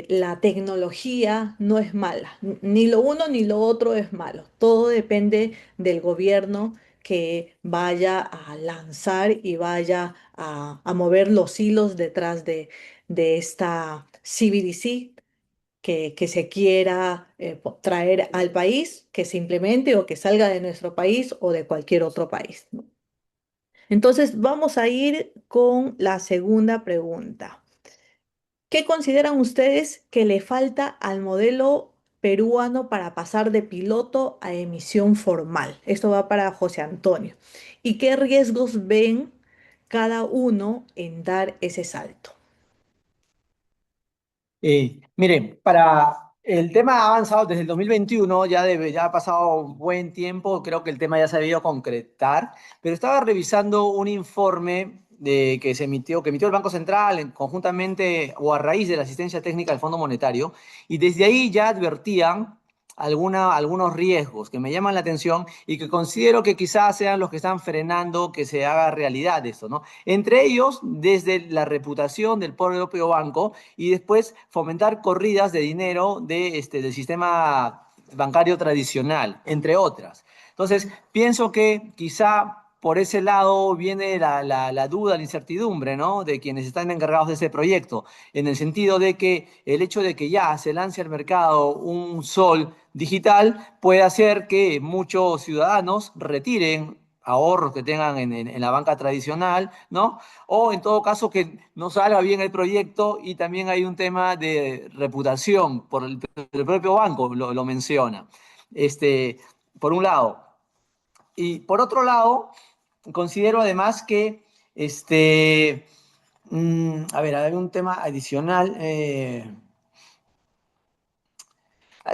la tecnología no es mala, ni lo uno ni lo otro es malo. Todo depende del gobierno que vaya a lanzar y vaya a mover los hilos detrás de esta CBDC que se quiera traer al país, que se implemente o que salga de nuestro país o de cualquier otro país, ¿no? Entonces, vamos a ir con la segunda pregunta. ¿Qué consideran ustedes que le falta al modelo peruano para pasar de piloto a emisión formal? Esto va para José Antonio. ¿Y qué riesgos ven cada uno en dar ese salto? Mire, para el tema ha avanzado desde el 2021, ya ha pasado un buen tiempo, creo que el tema ya se ha debido concretar, pero estaba revisando un informe que emitió el Banco Central conjuntamente o a raíz de la asistencia técnica del Fondo Monetario, y desde ahí ya advertían algunos riesgos que me llaman la atención y que considero que quizás sean los que están frenando que se haga realidad esto, ¿no? Entre ellos, desde la reputación del propio banco y después fomentar corridas de dinero del sistema bancario tradicional, entre otras. Entonces, pienso que quizá por ese lado viene la duda, la incertidumbre, ¿no? De quienes están encargados de ese proyecto, en el sentido de que el hecho de que ya se lance al mercado un sol digital puede hacer que muchos ciudadanos retiren ahorros que tengan en la banca tradicional, ¿no? O en todo caso que no salga bien el proyecto y también hay un tema de reputación, el propio banco lo menciona. Este, por un lado. Y por otro lado, considero además que, a ver, hay un tema adicional.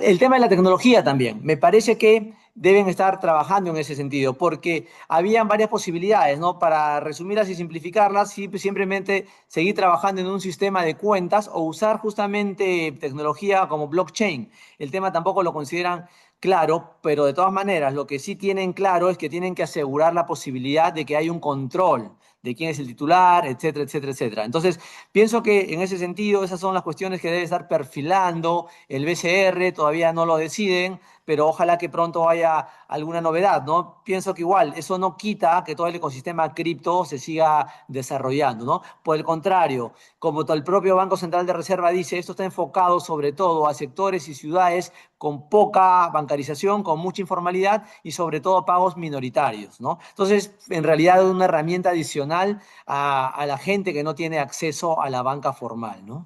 El tema de la tecnología también. Me parece que deben estar trabajando en ese sentido, porque habían varias posibilidades, ¿no? Para resumirlas y simplificarlas, simplemente seguir trabajando en un sistema de cuentas o usar justamente tecnología como blockchain. El tema tampoco lo consideran claro, pero de todas maneras, lo que sí tienen claro es que tienen que asegurar la posibilidad de que hay un control de quién es el titular, etcétera, etcétera, etcétera. Entonces, pienso que en ese sentido esas son las cuestiones que debe estar perfilando el BCR, todavía no lo deciden, pero ojalá que pronto haya alguna novedad, ¿no? Pienso que igual, eso no quita que todo el ecosistema cripto se siga desarrollando, ¿no? Por el contrario, como el propio Banco Central de Reserva dice, esto está enfocado sobre todo a sectores y ciudades con poca bancarización, con mucha informalidad y sobre todo pagos minoritarios, ¿no? Entonces, en realidad es una herramienta adicional a la gente que no tiene acceso a la banca formal, ¿no?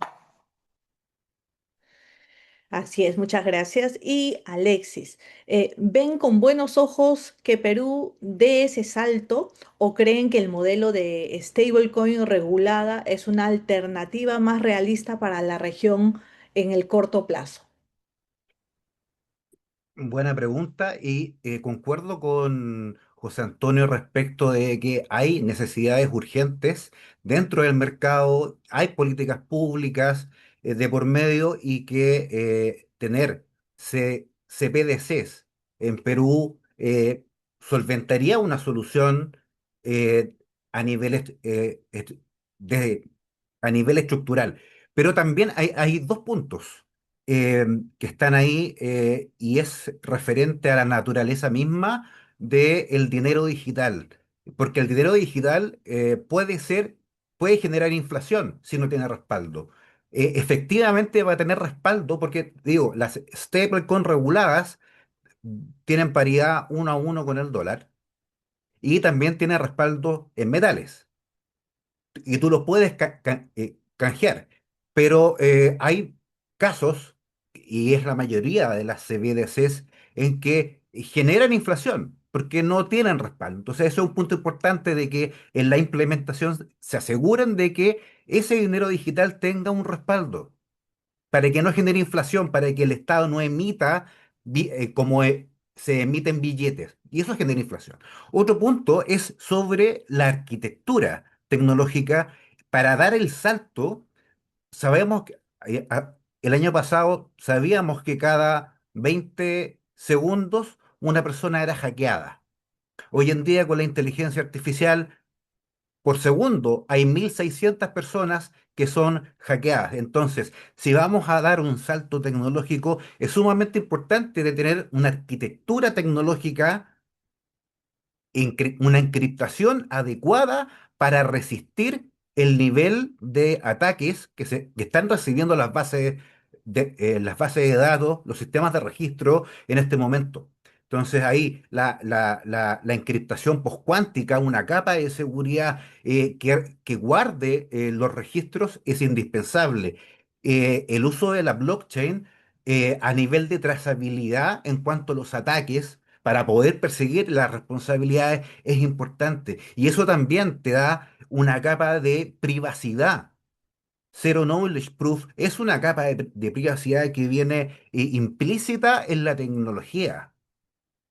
Así es, muchas gracias. Y Alexis, ¿ven con buenos ojos que Perú dé ese salto o creen que el modelo de stablecoin regulada es una alternativa más realista para la región en el corto plazo? Buena pregunta y concuerdo con José Antonio respecto de que hay necesidades urgentes dentro del mercado, hay políticas públicas de por medio y que tener CPDCs en Perú solventaría una solución eh, a nivel, de, a nivel estructural. Pero también hay dos puntos eh, que están ahí y es referente a la naturaleza misma del dinero digital. Porque el dinero digital puede generar inflación si no tiene respaldo. Efectivamente va a tener respaldo porque, digo, las stablecoin reguladas tienen paridad uno a uno con el dólar y también tiene respaldo en metales y tú los puedes canjear. Pero hay casos, y es la mayoría de las CBDCs, en que generan inflación porque no tienen respaldo. Entonces, eso es un punto importante de que en la implementación se aseguren de que ese dinero digital tenga un respaldo para que no genere inflación, para que el Estado no emita como se emiten billetes. Y eso genera inflación. Otro punto es sobre la arquitectura tecnológica. Para dar el salto, sabemos que el año pasado sabíamos que cada 20 segundos una persona era hackeada. Hoy en día con la inteligencia artificial, por segundo hay 1.600 personas que son hackeadas. Entonces, si vamos a dar un salto tecnológico, es sumamente importante de tener una arquitectura tecnológica, una encriptación adecuada para resistir el nivel de ataques que están recibiendo las bases de datos, los sistemas de registro en este momento. Entonces ahí la encriptación postcuántica, una capa de seguridad que guarde los registros es indispensable. El uso de la blockchain a nivel de trazabilidad en cuanto a los ataques para poder perseguir las responsabilidades es importante. Y eso también te da una capa de privacidad. Zero Knowledge Proof es una capa de privacidad que viene implícita en la tecnología.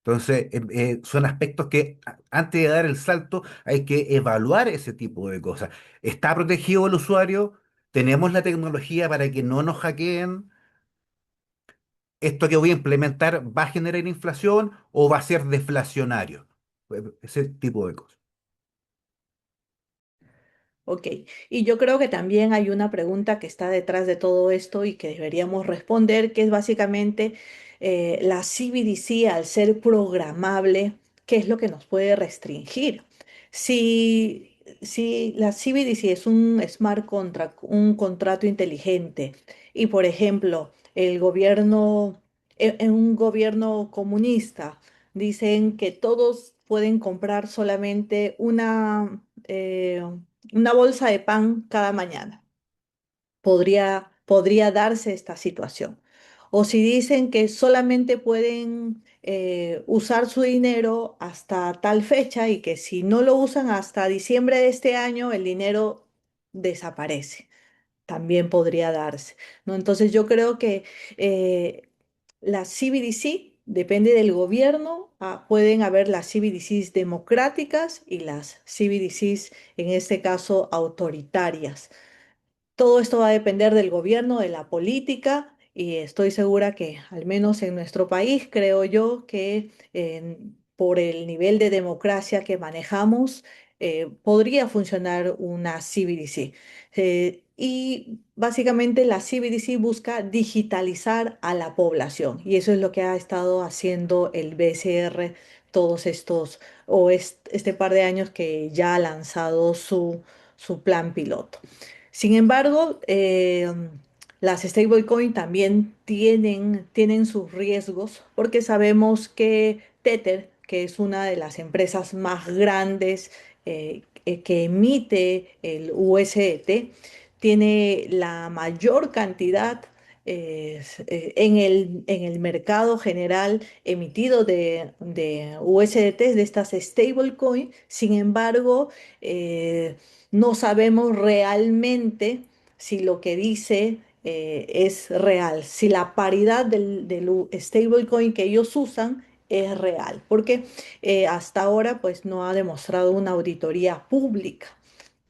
Entonces, son aspectos que antes de dar el salto hay que evaluar ese tipo de cosas. ¿Está protegido el usuario? ¿Tenemos la tecnología para que no nos hackeen? ¿Esto que voy a implementar va a generar inflación o va a ser deflacionario? Ese tipo de cosas. Ok, y yo creo que también hay una pregunta que está detrás de todo esto y que deberíamos responder, que es básicamente la CBDC al ser programable, ¿qué es lo que nos puede restringir? Si la CBDC es un smart contract, un contrato inteligente, y por ejemplo, el gobierno, en un gobierno comunista, dicen que todos pueden comprar solamente una bolsa de pan cada mañana. Podría darse esta situación. O si dicen que solamente pueden usar su dinero hasta tal fecha y que si no lo usan hasta diciembre de este año, el dinero desaparece, también podría darse, ¿no? Entonces yo creo que eh, la CBDC depende del gobierno. Pueden haber las CBDCs democráticas y las CBDCs, en este caso, autoritarias. Todo esto va a depender del gobierno, de la política, y estoy segura que, al menos en nuestro país, creo yo que por el nivel de democracia que manejamos, podría funcionar una CBDC. Y básicamente la CBDC busca digitalizar a la población, y eso es lo que ha estado haciendo el BCR todos estos, este par de años que ya ha lanzado su plan piloto. Sin embargo, las stablecoin también tienen sus riesgos porque sabemos que Tether, que es una de las empresas más grandes que emite el USDT, tiene la mayor cantidad en el mercado general emitido de USDT, de estas stablecoin. Sin embargo, eh, no sabemos realmente si lo que dice es real, si la paridad del stablecoin que ellos usan es real, porque hasta ahora pues no ha demostrado una auditoría pública.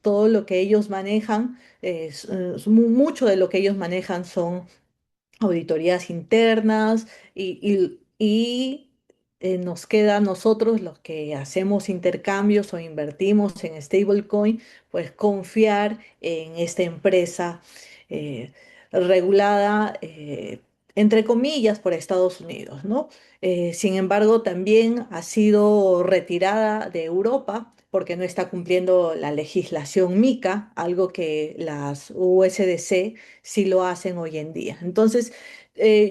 Todo lo que ellos manejan, mucho de lo que ellos manejan son auditorías internas y nos queda a nosotros los que hacemos intercambios o invertimos en stablecoin, pues confiar en esta empresa eh, regulada, entre comillas, por Estados Unidos, ¿no? Sin embargo, también ha sido retirada de Europa porque no está cumpliendo la legislación MiCA, algo que las USDC sí lo hacen hoy en día. Entonces,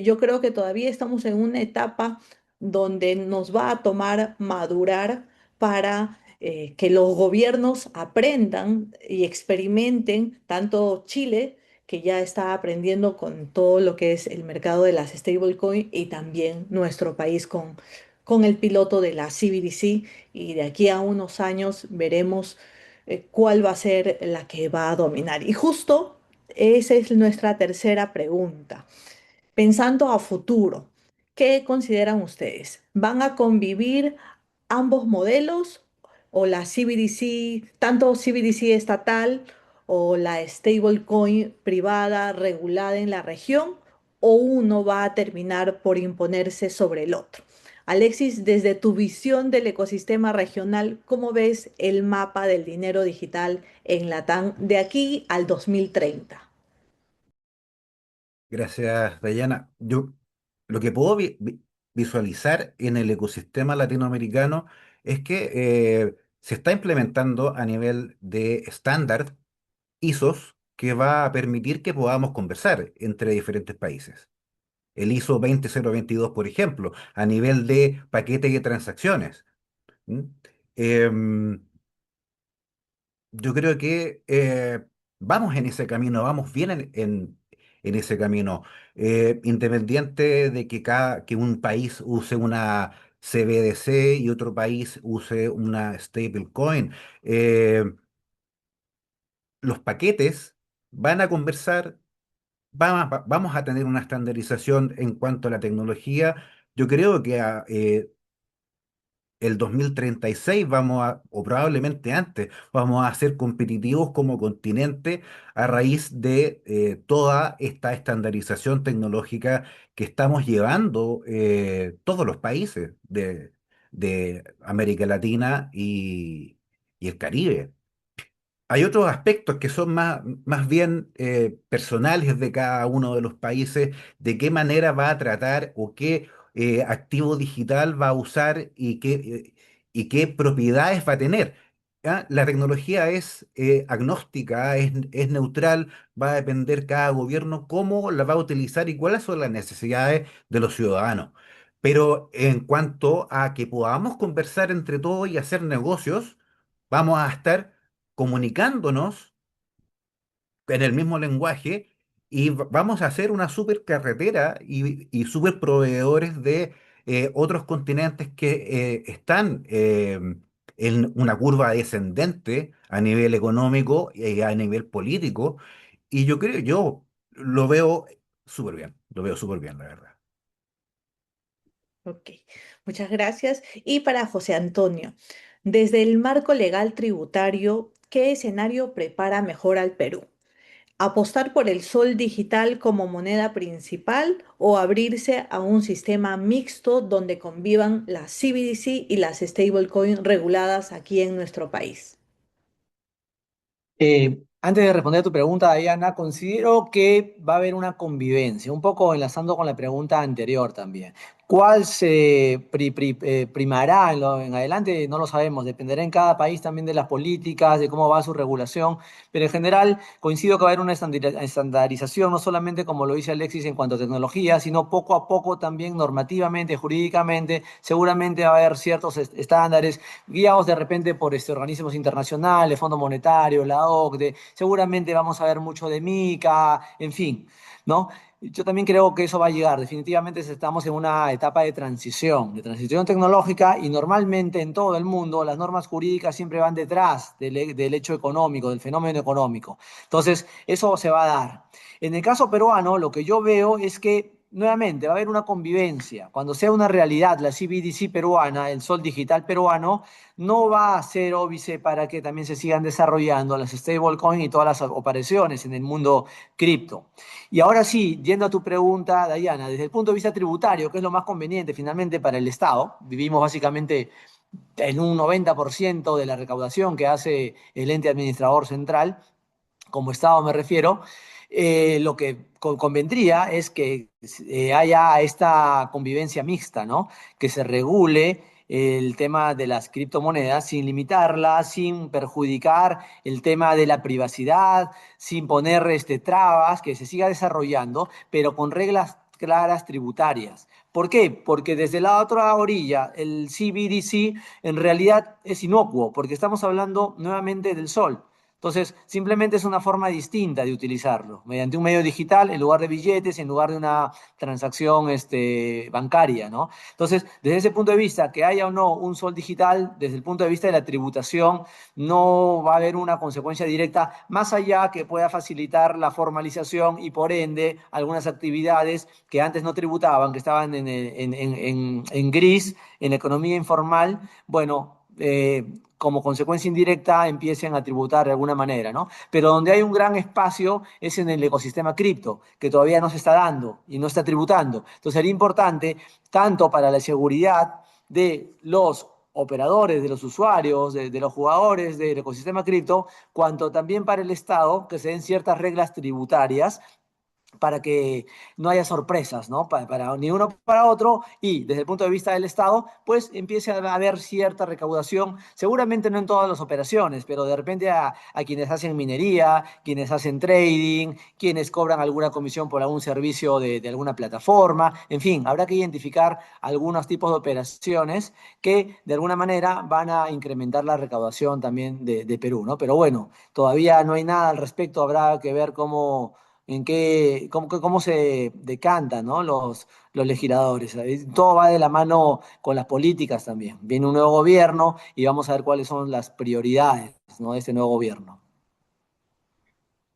yo creo que todavía estamos en una etapa donde nos va a tomar madurar para que los gobiernos aprendan y experimenten, tanto Chile, que ya está aprendiendo con todo lo que es el mercado de las stablecoin, y también nuestro país con el piloto de la CBDC, y de aquí a unos años veremos cuál va a ser la que va a dominar. Y justo esa es nuestra tercera pregunta. Pensando a futuro, ¿qué consideran ustedes? ¿Van a convivir ambos modelos o la CBDC, tanto CBDC estatal o la stablecoin privada regulada en la región? o uno va a terminar por imponerse sobre el otro? Alexis, desde tu visión del ecosistema regional, ¿cómo ves el mapa del dinero digital en Latam de aquí al 2030? Gracias, Dayana. Yo lo que puedo visualizar en el ecosistema latinoamericano es que se está implementando a nivel de estándar ISOs que va a permitir que podamos conversar entre diferentes países. El ISO 20022, por ejemplo, a nivel de paquete de transacciones. ¿Mm? Em, yo creo que vamos en ese camino, vamos bien en ese camino. Independiente de que un país use una CBDC y otro país use una stablecoin, los paquetes van a conversar, vamos a tener una estandarización en cuanto a la tecnología. Yo creo que el 2036 o probablemente antes, vamos a ser competitivos como continente a raíz de toda esta estandarización tecnológica que estamos llevando todos los países de América Latina y el Caribe. Hay otros aspectos que son más bien personales de cada uno de los países, de qué manera va a tratar o qué activo digital va a usar y qué propiedades va a tener. ¿Ya? La tecnología es agnóstica, es neutral, va a depender cada gobierno cómo la va a utilizar y cuáles son las necesidades de los ciudadanos. Pero en cuanto a que podamos conversar entre todos y hacer negocios, vamos a estar comunicándonos en el mismo lenguaje y vamos a hacer una super carretera y super proveedores de otros continentes que están en una curva descendente a nivel económico y a nivel político. Y yo lo veo súper bien, lo veo súper bien, la verdad. Ok, muchas gracias. Y para José Antonio, desde el marco legal tributario, ¿qué escenario prepara mejor al Perú? ¿Apostar por el sol digital como moneda principal o abrirse a un sistema mixto donde convivan las CBDC y las stablecoin reguladas aquí en nuestro país? Antes de responder a tu pregunta, Diana, considero que va a haber una convivencia, un poco enlazando con la pregunta anterior también. ¿Cuál se primará en adelante? No lo sabemos, dependerá en cada país también de las políticas, de cómo va su regulación, pero en general coincido que va a haber una estandarización, no solamente como lo dice Alexis en cuanto a tecnología, sino poco a poco también normativamente, jurídicamente, seguramente va a haber ciertos estándares guiados de repente por organismos internacionales, Fondo Monetario, la OCDE, seguramente vamos a ver mucho de MICA, en fin, ¿no? Yo también creo que eso va a llegar. Definitivamente estamos en una etapa de transición tecnológica y normalmente en todo el mundo las normas jurídicas siempre van detrás del hecho económico, del fenómeno económico. Entonces, eso se va a dar. En el caso peruano, lo que yo veo es que nuevamente va a haber una convivencia. Cuando sea una realidad la CBDC peruana, el sol digital peruano, no va a ser óbice para que también se sigan desarrollando las stablecoins y todas las operaciones en el mundo cripto. Y ahora sí, yendo a tu pregunta, Dayana, desde el punto de vista tributario, ¿qué es lo más conveniente finalmente para el Estado? Vivimos básicamente en un 90% de la recaudación que hace el ente administrador central, como Estado me refiero. Lo que convendría es que haya esta convivencia mixta, ¿no? Que se regule el tema de las criptomonedas sin limitarlas, sin perjudicar el tema de la privacidad, sin poner trabas, que se siga desarrollando, pero con reglas claras tributarias. ¿Por qué? Porque desde la otra orilla, el CBDC en realidad es inocuo, porque estamos hablando nuevamente del sol. Entonces, simplemente es una forma distinta de utilizarlo, mediante un medio digital en lugar de billetes, en lugar de una transacción bancaria, ¿no? Entonces, desde ese punto de vista, que haya o no un sol digital, desde el punto de vista de la tributación, no va a haber una consecuencia directa, más allá que pueda facilitar la formalización y, por ende, algunas actividades que antes no tributaban, que estaban en gris, en la economía informal, bueno, como consecuencia indirecta empiecen a tributar de alguna manera, ¿no? Pero donde hay un gran espacio es en el ecosistema cripto, que todavía no se está dando y no está tributando. Entonces sería importante, tanto para la seguridad de los operadores, de los usuarios, de los jugadores del ecosistema cripto, cuanto también para el Estado, que se den ciertas reglas tributarias para que no haya sorpresas, ¿no? Para ni uno para otro y desde el punto de vista del Estado, pues empiece a haber cierta recaudación, seguramente no en todas las operaciones, pero de repente a quienes hacen minería, quienes hacen trading, quienes cobran alguna comisión por algún servicio de alguna plataforma, en fin, habrá que identificar algunos tipos de operaciones que de alguna manera van a incrementar la recaudación también de Perú, ¿no? Pero bueno, todavía no hay nada al respecto, habrá que ver cómo se decantan, ¿no? Los legisladores. Todo va de la mano con las políticas también. Viene un nuevo gobierno y vamos a ver cuáles son las prioridades, ¿no? De este nuevo gobierno.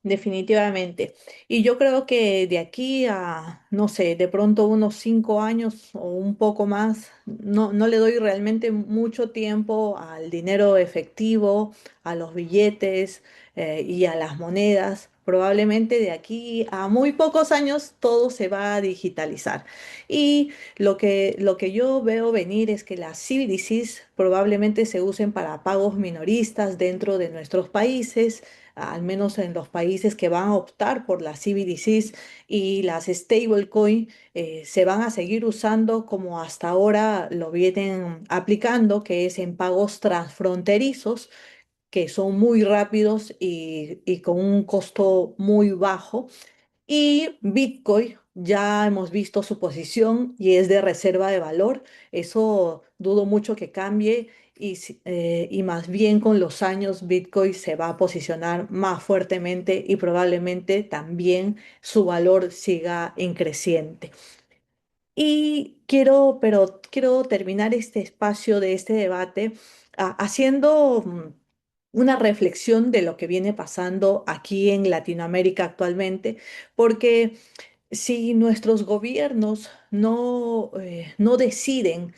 Definitivamente. Y yo creo que de aquí a, no sé, de pronto unos 5 años o un poco más, no le doy realmente mucho tiempo al dinero efectivo, a los billetes y a las monedas. Probablemente de aquí a muy pocos años todo se va a digitalizar. Y lo que yo veo venir es que las CBDCs probablemente se usen para pagos minoristas dentro de nuestros países, al menos en los países que van a optar por las CBDCs y las stablecoin, se van a seguir usando como hasta ahora lo vienen aplicando, que es en pagos transfronterizos, que son muy rápidos y con un costo muy bajo. Y Bitcoin, ya hemos visto su posición y es de reserva de valor. Eso dudo mucho que cambie y más bien con los años Bitcoin se va a posicionar más fuertemente y probablemente también su valor siga en creciente. Pero quiero terminar este espacio de este debate haciendo una reflexión de lo que viene pasando aquí en Latinoamérica actualmente, porque si nuestros gobiernos no deciden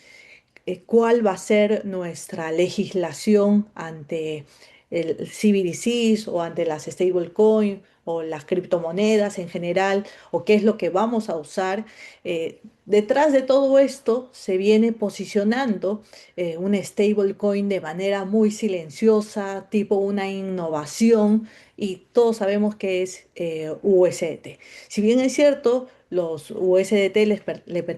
cuál va a ser nuestra legislación ante el CBDCs o ante las stablecoin o las criptomonedas en general, o qué es lo que vamos a usar. Detrás de todo esto se viene posicionando un stablecoin de manera muy silenciosa, tipo una innovación, y todos sabemos que es USDT. Si bien es cierto, los USDT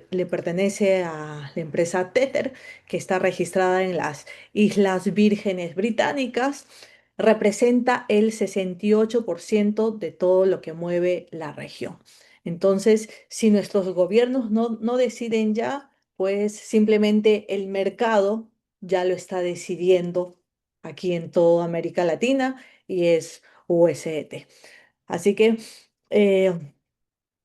le pertenece a la empresa Tether, que está registrada en las Islas Vírgenes Británicas, representa el 68% de todo lo que mueve la región. Entonces, si nuestros gobiernos no deciden ya, pues simplemente el mercado ya lo está decidiendo aquí en toda América Latina y es USDT. Así que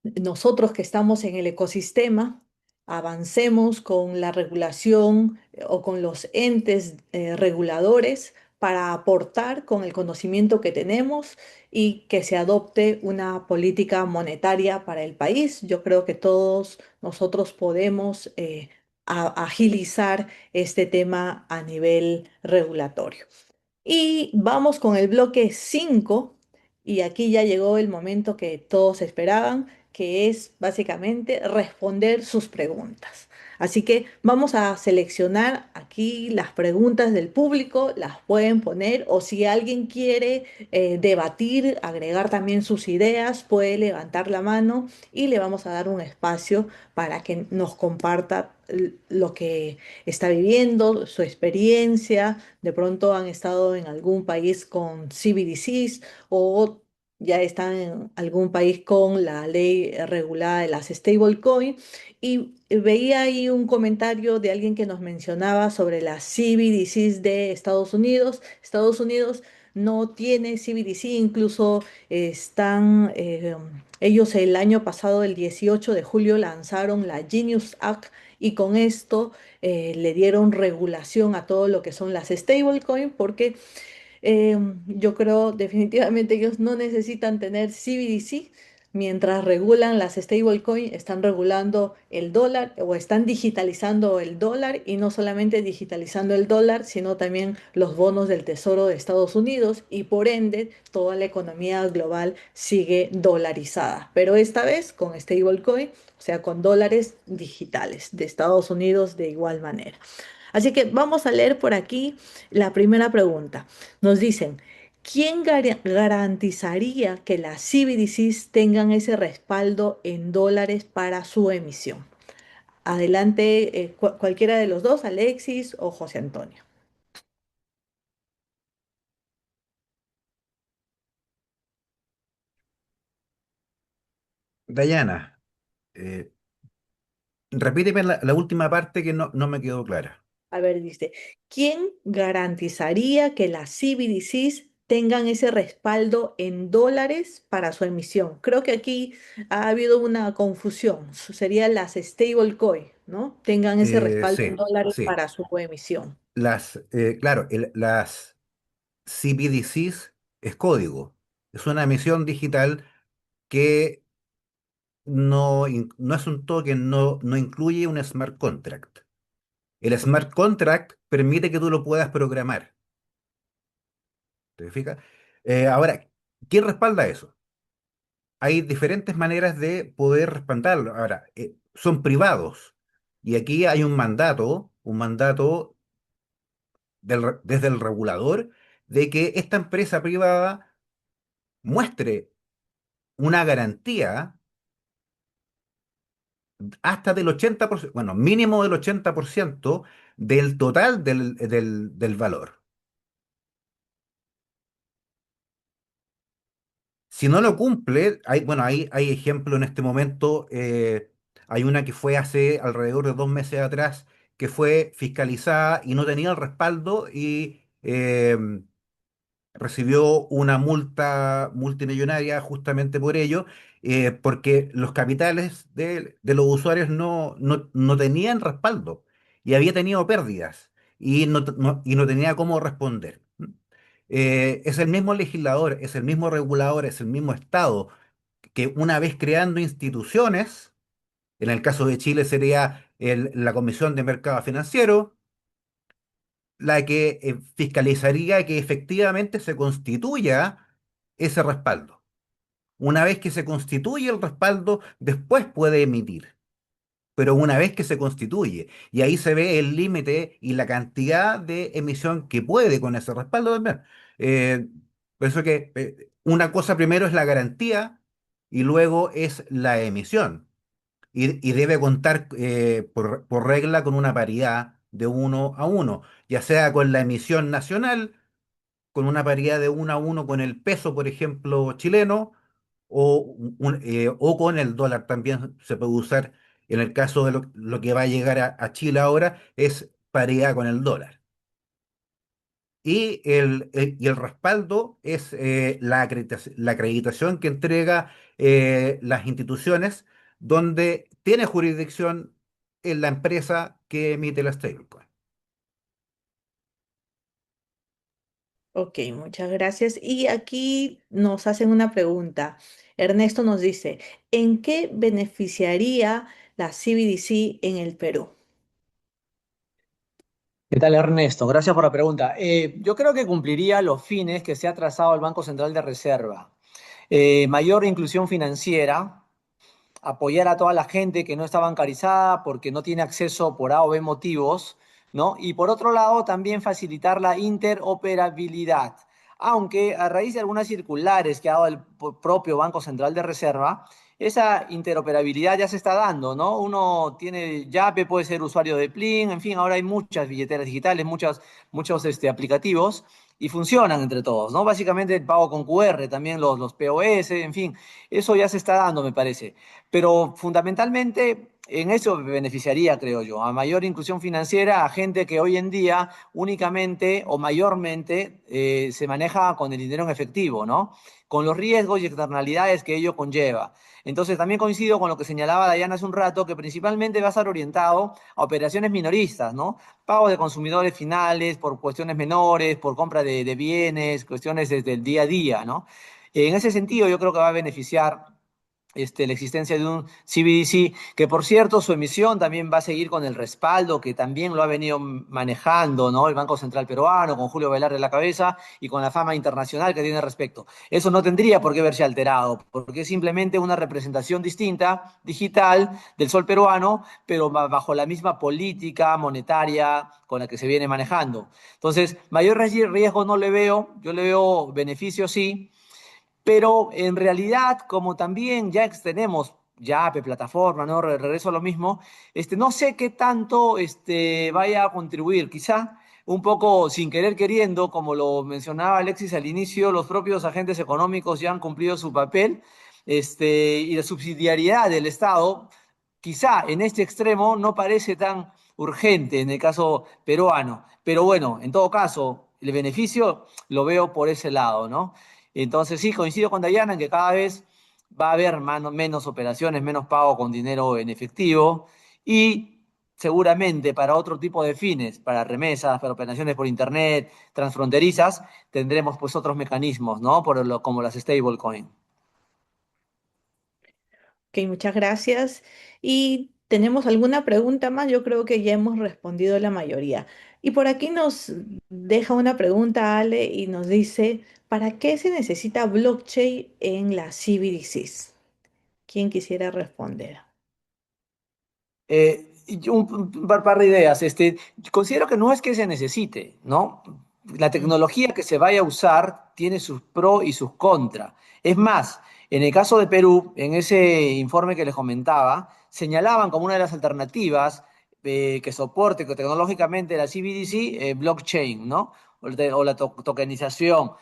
nosotros que estamos en el ecosistema, avancemos con la regulación o con los entes reguladores para aportar con el conocimiento que tenemos y que se adopte una política monetaria para el país. Yo creo que todos nosotros podemos agilizar este tema a nivel regulatorio. Y vamos con el bloque 5 y aquí ya llegó el momento que todos esperaban, que es básicamente responder sus preguntas. Así que vamos a seleccionar aquí las preguntas del público, las pueden poner, o si alguien quiere debatir, agregar también sus ideas, puede levantar la mano y le vamos a dar un espacio para que nos comparta lo que está viviendo, su experiencia. De pronto han estado en algún país con CBDCs o ya están en algún país con la ley regulada de las stablecoin. Y veía ahí un comentario de alguien que nos mencionaba sobre las CBDCs de Estados Unidos. Estados Unidos no tiene CBDC, incluso ellos el año pasado, el 18 de julio, lanzaron la Genius Act y con esto le dieron regulación a todo lo que son las stablecoin, porque yo creo definitivamente ellos no necesitan tener CBDC, Mientras regulan las stablecoin, están regulando el dólar o están digitalizando el dólar y no solamente digitalizando el dólar, sino también los bonos del Tesoro de Estados Unidos y por ende toda la economía global sigue dolarizada, pero esta vez con stablecoin, o sea, con dólares digitales de Estados Unidos de igual manera. Así que vamos a leer por aquí la primera pregunta. Nos dicen, ¿quién garantizaría que las CBDCs tengan ese respaldo en dólares para su emisión? Adelante, cualquiera de los dos, Alexis o José Antonio. Dayana, eh, repíteme la última parte que no me quedó clara. A ver, dice, ¿quién garantizaría que las CBDCs tengan ese respaldo en dólares para su emisión? Creo que aquí ha habido una confusión. Serían las stablecoin, ¿no? Tengan ese respaldo en Sí, dólares sí. para su emisión. Claro, las CBDCs es código. Es una emisión digital que no es un token, no incluye un smart contract. El smart contract permite que tú lo puedas programar. ¿Te fijas? Ahora, ¿quién respalda eso? Hay diferentes maneras de poder respaldarlo. Ahora, son privados. Y aquí hay un mandato desde el regulador de que esta empresa privada muestre una garantía hasta del 80%, bueno, mínimo del 80% del total del valor. Si no lo cumple, bueno, hay ejemplo en este momento, hay una que fue hace alrededor de 2 meses atrás, que fue fiscalizada y no tenía el respaldo y recibió una multa multimillonaria justamente por ello, porque los capitales de los usuarios no tenían respaldo y había tenido pérdidas y no tenía cómo responder. Es el mismo legislador, es el mismo regulador, es el mismo Estado que una vez creando instituciones, en el caso de Chile sería la Comisión de Mercado Financiero, la que fiscalizaría que efectivamente se constituya ese respaldo. Una vez que se constituye el respaldo, después puede emitir, pero una vez que se constituye, y ahí se ve el límite y la cantidad de emisión que puede con ese respaldo también. Eh, por eso que una cosa primero es la garantía y luego es la emisión. Y debe contar por regla con una paridad de 1 a 1, ya sea con la emisión nacional, con una paridad de 1 a 1 con el peso, por ejemplo, chileno, o con el dólar también se puede usar. En el caso de lo que va a llegar a Chile ahora, es paridad con el dólar. Y el respaldo es la acreditación que entrega las instituciones donde tiene jurisdicción en la empresa que emite la stablecoin. Ok, muchas gracias. Y aquí nos hacen una pregunta. Ernesto nos dice, ¿en qué beneficiaría la CBDC en el Perú? ¿Qué tal, Ernesto? Gracias por la pregunta. Yo creo que cumpliría los fines que se ha trazado el Banco Central de Reserva. Mayor inclusión financiera, apoyar a toda la gente que no está bancarizada porque no tiene acceso por A o B motivos, ¿no? Y por otro lado, también facilitar la interoperabilidad. Aunque a raíz de algunas circulares que ha dado el propio Banco Central de Reserva, esa interoperabilidad ya se está dando, ¿no? Uno tiene Yape, puede ser usuario de Plin, en fin, ahora hay muchas billeteras digitales, muchos aplicativos y funcionan entre todos, ¿no? Básicamente el pago con QR, también los POS, en fin, eso ya se está dando, me parece. Pero fundamentalmente en eso beneficiaría, creo yo, a mayor inclusión financiera, a gente que hoy en día únicamente o mayormente se maneja con el dinero en efectivo, ¿no? Con los riesgos y externalidades que ello conlleva. Entonces también coincido con lo que señalaba Dayana hace un rato, que principalmente va a estar orientado a operaciones minoristas, ¿no? Pago de consumidores finales por cuestiones menores, por compra de bienes, cuestiones desde el día a día, ¿no? En ese sentido yo creo que va a beneficiar la existencia de un CBDC, que por cierto su emisión también va a seguir con el respaldo que también lo ha venido manejando, ¿no? El Banco Central Peruano, con Julio Velarde a la cabeza y con la fama internacional que tiene al respecto. Eso no tendría por qué verse alterado, porque es simplemente una representación distinta, digital, del sol peruano, pero bajo la misma política monetaria con la que se viene manejando. Entonces, mayor riesgo no le veo, yo le veo beneficio sí, pero en realidad, como también ya tenemos Yape, plataforma, ¿no? Regreso a lo mismo, no sé qué tanto vaya a contribuir. Quizá un poco sin querer queriendo, como lo mencionaba Alexis al inicio, los propios agentes económicos ya han cumplido su papel, y la subsidiariedad del Estado, quizá en este extremo no parece tan urgente en el caso peruano. Pero bueno, en todo caso, el beneficio lo veo por ese lado, ¿no? Entonces sí, coincido con Dayana en que cada vez va a haber menos operaciones, menos pago con dinero en efectivo y seguramente para otro tipo de fines, para remesas, para operaciones por internet, transfronterizas, tendremos pues otros mecanismos, ¿no? Como las stablecoin. Ok, muchas gracias. ¿Y tenemos alguna pregunta más? Yo creo que ya hemos respondido la mayoría. Y por aquí nos deja una pregunta Ale y nos dice, ¿para qué se necesita blockchain en las CBDCs? ¿Quién quisiera responder? Y un par de ideas. Considero que no es que se necesite, ¿no? La Mm. tecnología que se vaya a usar tiene sus pros y sus contras. Es más, en el caso de Perú, en ese informe que les comentaba, señalaban como una de las alternativas que soporte que tecnológicamente la CBDC, blockchain, ¿no? O la tokenización.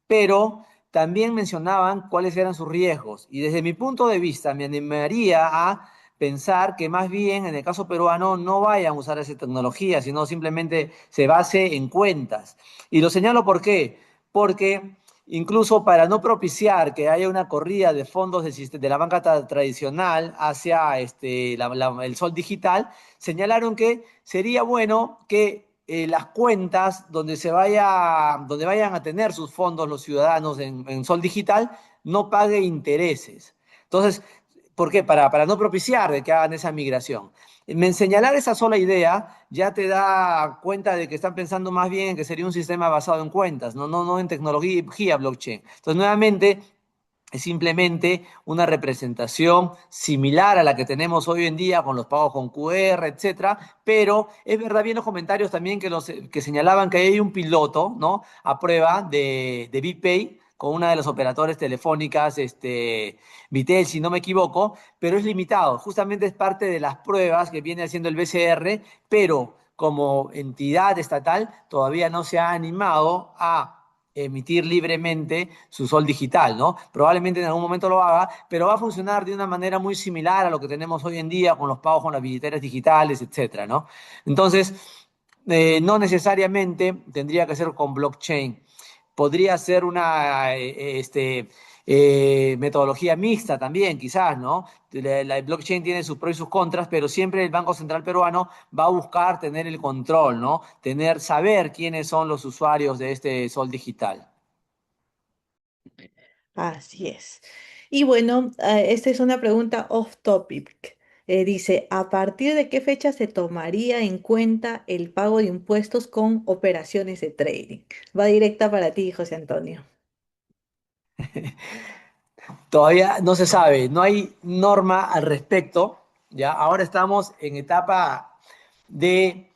Pero también mencionaban cuáles eran sus riesgos. Y desde mi punto de vista, me animaría a pensar que más bien en el caso peruano no vayan a usar esa tecnología, sino simplemente se base en cuentas. Y lo señalo ¿por qué? Porque incluso para no propiciar que haya una corrida de fondos de la banca tradicional hacia el sol digital, señalaron que sería bueno que las cuentas donde vayan a tener sus fondos los ciudadanos en sol digital no pague intereses. Entonces, ¿por qué? Para no propiciar de que hagan esa migración. Señalar esa sola idea ya te da cuenta de que están pensando más bien en que sería un sistema basado en cuentas, no en tecnología blockchain. Entonces, nuevamente, es simplemente una representación similar a la que tenemos hoy en día con los pagos con QR, etcétera, pero es verdad, bien los comentarios también que señalaban que hay un piloto, ¿no? A prueba de BPay con una de las operadores telefónicas, Vitel, si no me equivoco, pero es limitado. Justamente es parte de las pruebas que viene haciendo el BCR, pero como entidad estatal todavía no se ha animado a emitir libremente su sol digital, ¿no? Probablemente en algún momento lo haga, pero va a funcionar de una manera muy similar a lo que tenemos hoy en día con los pagos con las billeteras digitales, etcétera, ¿no? Entonces, no necesariamente tendría que ser con blockchain. Podría ser una metodología mixta también, quizás, ¿no? La blockchain tiene sus pros y sus contras, pero siempre el Banco Central Peruano va a buscar tener el control, ¿no? Saber quiénes son los usuarios de este sol digital. Así es. Y bueno, esta es una pregunta off topic. Dice, ¿a partir de qué fecha se tomaría en cuenta el pago de impuestos con operaciones de trading? Va directa para ti, José Antonio. Todavía no se sabe, no hay norma al respecto, ¿ya? Ahora estamos en etapa de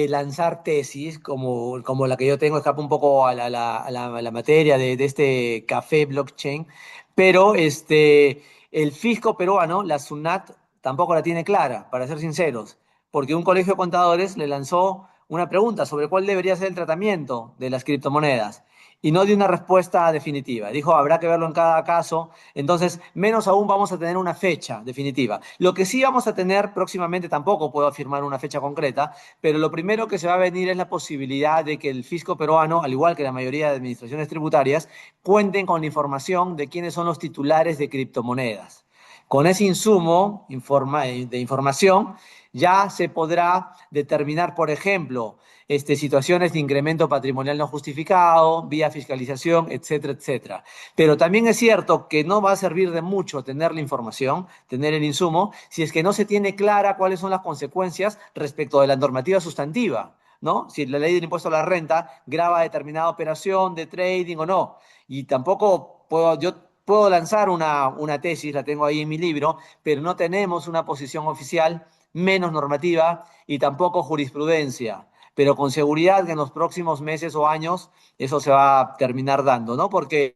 lanzar tesis, como la que yo tengo, escapa un poco a la materia de este café blockchain, pero el fisco peruano, la SUNAT, tampoco la tiene clara, para ser sinceros, porque un colegio de contadores le lanzó una pregunta sobre cuál debería ser el tratamiento de las criptomonedas y no dio una respuesta definitiva. Dijo, habrá que verlo en cada caso. Entonces, menos aún vamos a tener una fecha definitiva. Lo que sí vamos a tener próximamente, tampoco puedo afirmar una fecha concreta, pero lo primero que se va a venir es la posibilidad de que el fisco peruano, al igual que la mayoría de administraciones tributarias, cuenten con la información de quiénes son los titulares de criptomonedas. Con ese insumo de información, ya se podrá determinar, por ejemplo, situaciones de incremento patrimonial no justificado, vía fiscalización, etcétera, etcétera. Pero también es cierto que no va a servir de mucho tener la información, tener el insumo, si es que no se tiene clara cuáles son las consecuencias respecto de la normativa sustantiva, ¿no? Si la ley del impuesto a la renta grava determinada operación de trading o no. Y tampoco yo puedo lanzar una tesis, la tengo ahí en mi libro, pero no tenemos una posición oficial, menos normativa y tampoco jurisprudencia. Pero con seguridad que en los próximos meses o años eso se va a terminar dando, ¿no? Porque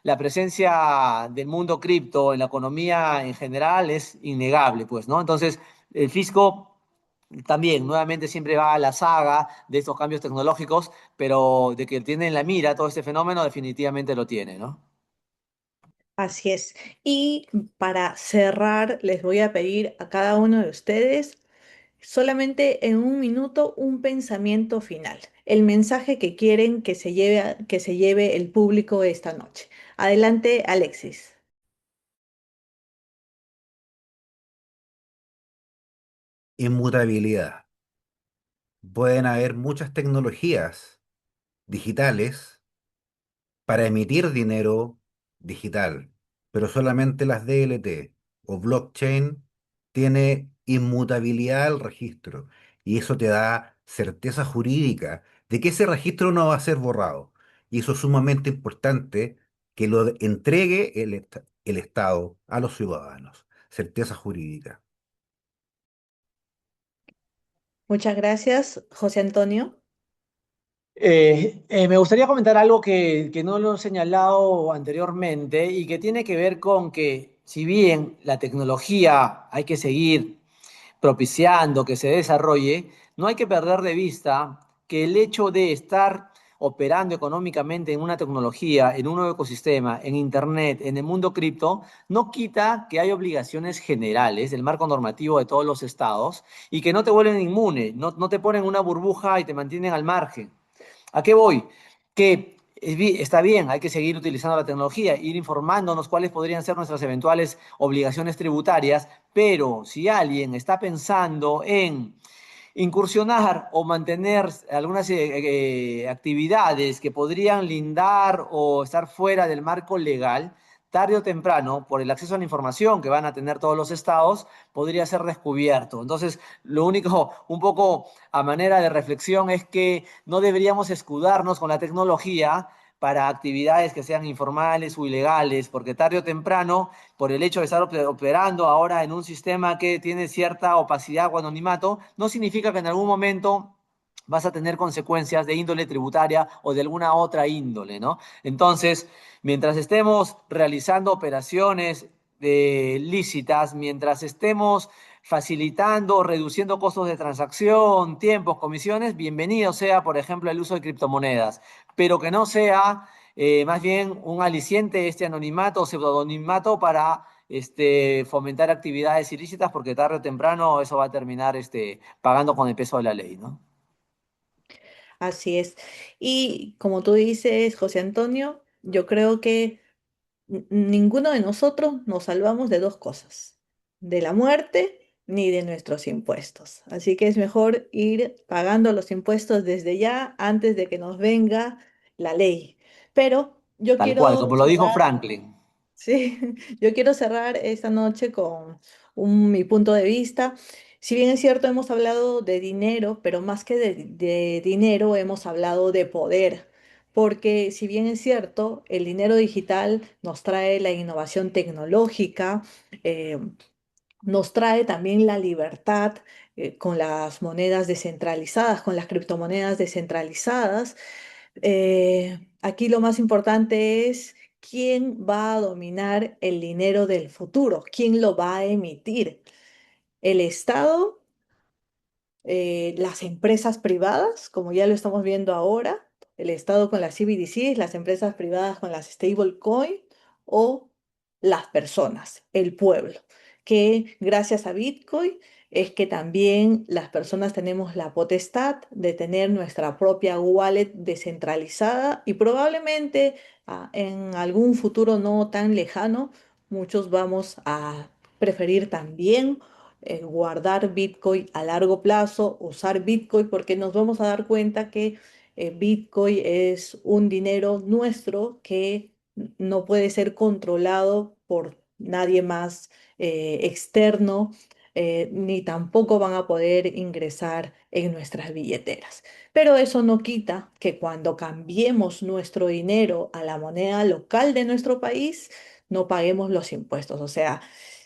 la presencia del mundo cripto en la economía en general es innegable, pues, ¿no? Entonces, el fisco también, nuevamente, siempre va a la saga de estos cambios tecnológicos, pero de que tiene en la mira todo este fenómeno, definitivamente lo tiene, ¿no? Así es. Y para cerrar, les voy a pedir a cada uno de ustedes solamente en un minuto un pensamiento final, el mensaje que quieren que se lleve el público esta noche. Adelante, Alexis. Inmutabilidad. Pueden haber muchas tecnologías digitales para emitir dinero digital, pero solamente las DLT o blockchain tiene inmutabilidad al registro y eso te da certeza jurídica de que ese registro no va a ser borrado. Y eso es sumamente importante que lo entregue el Estado a los ciudadanos. Certeza jurídica. Muchas gracias, José Antonio. Me gustaría comentar algo que no lo he señalado anteriormente y que tiene que ver con que si bien la tecnología hay que seguir propiciando que se desarrolle, no hay que perder de vista que el hecho de estar operando económicamente en una tecnología, en un nuevo ecosistema, en Internet, en el mundo cripto, no quita que hay obligaciones generales del marco normativo de todos los estados y que no te vuelven inmune, no te ponen una burbuja y te mantienen al margen. ¿A qué voy? Que está bien, hay que seguir utilizando la tecnología, ir informándonos cuáles podrían ser nuestras eventuales obligaciones tributarias, pero si alguien está pensando en incursionar o mantener algunas actividades que podrían lindar o estar fuera del marco legal, tarde o temprano, por el acceso a la información que van a tener todos los estados, podría ser descubierto. Entonces, lo único, un poco a manera de reflexión, es que no deberíamos escudarnos con la tecnología para actividades que sean informales o ilegales, porque tarde o temprano, por el hecho de estar operando ahora en un sistema que tiene cierta opacidad o anonimato, no significa que en algún momento vas a tener consecuencias de índole tributaria o de alguna otra índole, ¿no? Entonces, mientras estemos realizando operaciones lícitas, mientras estemos facilitando, reduciendo costos de transacción, tiempos, comisiones, bienvenido sea, por ejemplo, el uso de criptomonedas, pero que no sea más bien un aliciente este anonimato o pseudonimimato para fomentar actividades ilícitas, porque tarde o temprano eso va a terminar pagando con el peso de la ley, ¿no? Así es. Y como tú dices, José Antonio, yo creo que ninguno de nosotros nos salvamos de dos cosas, de la muerte ni de nuestros impuestos. Así que es mejor ir pagando los impuestos desde ya antes de que nos venga la ley. Pero yo Tal cual, quiero como lo dijo cerrar, Franklin. sí, yo quiero cerrar esta noche con mi punto de vista. Si bien es cierto, hemos hablado de dinero, pero más que de dinero, hemos hablado de poder. Porque si bien es cierto, el dinero digital nos trae la innovación tecnológica, eh, nos trae también la libertad con las monedas descentralizadas, con las criptomonedas descentralizadas. Aquí lo más importante es quién va a dominar el dinero del futuro, quién lo va a emitir. ¿El Estado, las empresas privadas, como ya lo estamos viendo ahora, el Estado con las CBDCs, las empresas privadas con las stablecoin o las personas, el pueblo? Que gracias a Bitcoin es que también las personas tenemos la potestad de tener nuestra propia wallet descentralizada y probablemente en algún futuro no tan lejano, muchos vamos a preferir también guardar Bitcoin a largo plazo, usar Bitcoin, porque nos vamos a dar cuenta que Bitcoin es un dinero nuestro que no puede ser controlado por nadie más externo, ni tampoco van a poder ingresar en nuestras billeteras. Pero eso no quita que cuando cambiemos nuestro dinero a la moneda local de nuestro país, no paguemos los impuestos. O sea,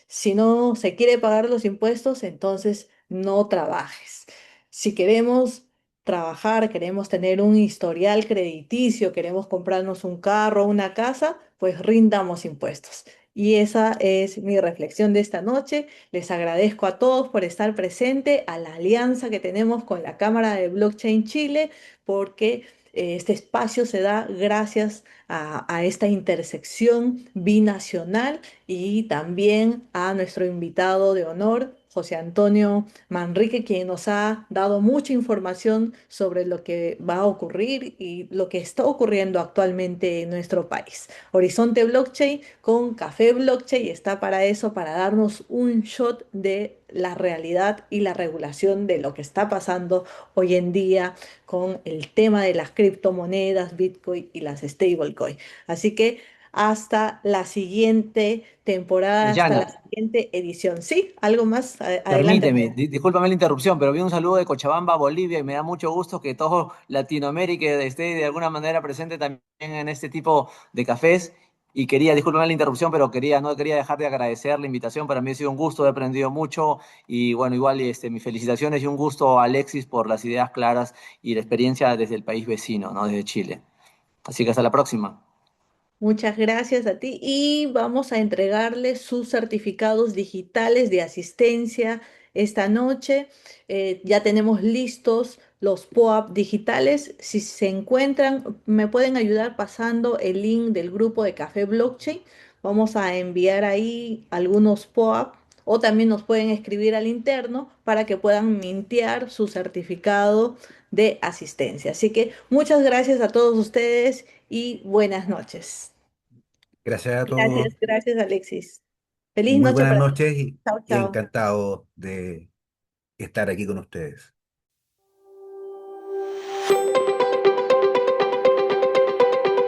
si no se quiere pagar los impuestos, entonces no trabajes. Si queremos trabajar, queremos tener un historial crediticio, queremos comprarnos un carro, una casa, pues rindamos impuestos. Y esa es mi reflexión de esta noche. Les agradezco a todos por estar presente, a la alianza que tenemos con la Cámara de Blockchain Chile, porque este espacio se da gracias a esta intersección binacional y también a nuestro invitado de honor, José Antonio Manrique, quien nos ha dado mucha información sobre lo que va a ocurrir y lo que está ocurriendo actualmente en nuestro país. Horizonte Blockchain con Café Blockchain está para eso, para darnos un shot de la realidad y la regulación de lo que está pasando hoy en día con el tema de las criptomonedas, Bitcoin y las stablecoin. Así que hasta la siguiente temporada, hasta Dayana, la siguiente edición. ¿Sí? ¿Algo más? Adelante. permíteme, discúlpame la interrupción, pero vi un saludo de Cochabamba, Bolivia, y me da mucho gusto que todo Latinoamérica esté de alguna manera presente también en este tipo de cafés. Y quería, discúlpame la interrupción, pero no quería dejar de agradecer la invitación. Para mí ha sido un gusto, he aprendido mucho. Y bueno, igual mis felicitaciones y un gusto a Alexis por las ideas claras y la experiencia desde el país vecino, ¿no? Desde Chile. Así que hasta la próxima. Muchas gracias a ti y vamos a entregarle sus certificados digitales de asistencia esta noche. Ya tenemos listos los POAP digitales. Si se encuentran, me pueden ayudar pasando el link del grupo de Café Blockchain. Vamos a enviar ahí algunos POAP o también nos pueden escribir al interno para que puedan mintear su certificado de asistencia. Así que muchas gracias a todos ustedes y buenas noches. Gracias a todos. Gracias, gracias Alexis. Feliz Muy noche buenas para todos. noches Chao, y chao. encantado de estar aquí con ustedes.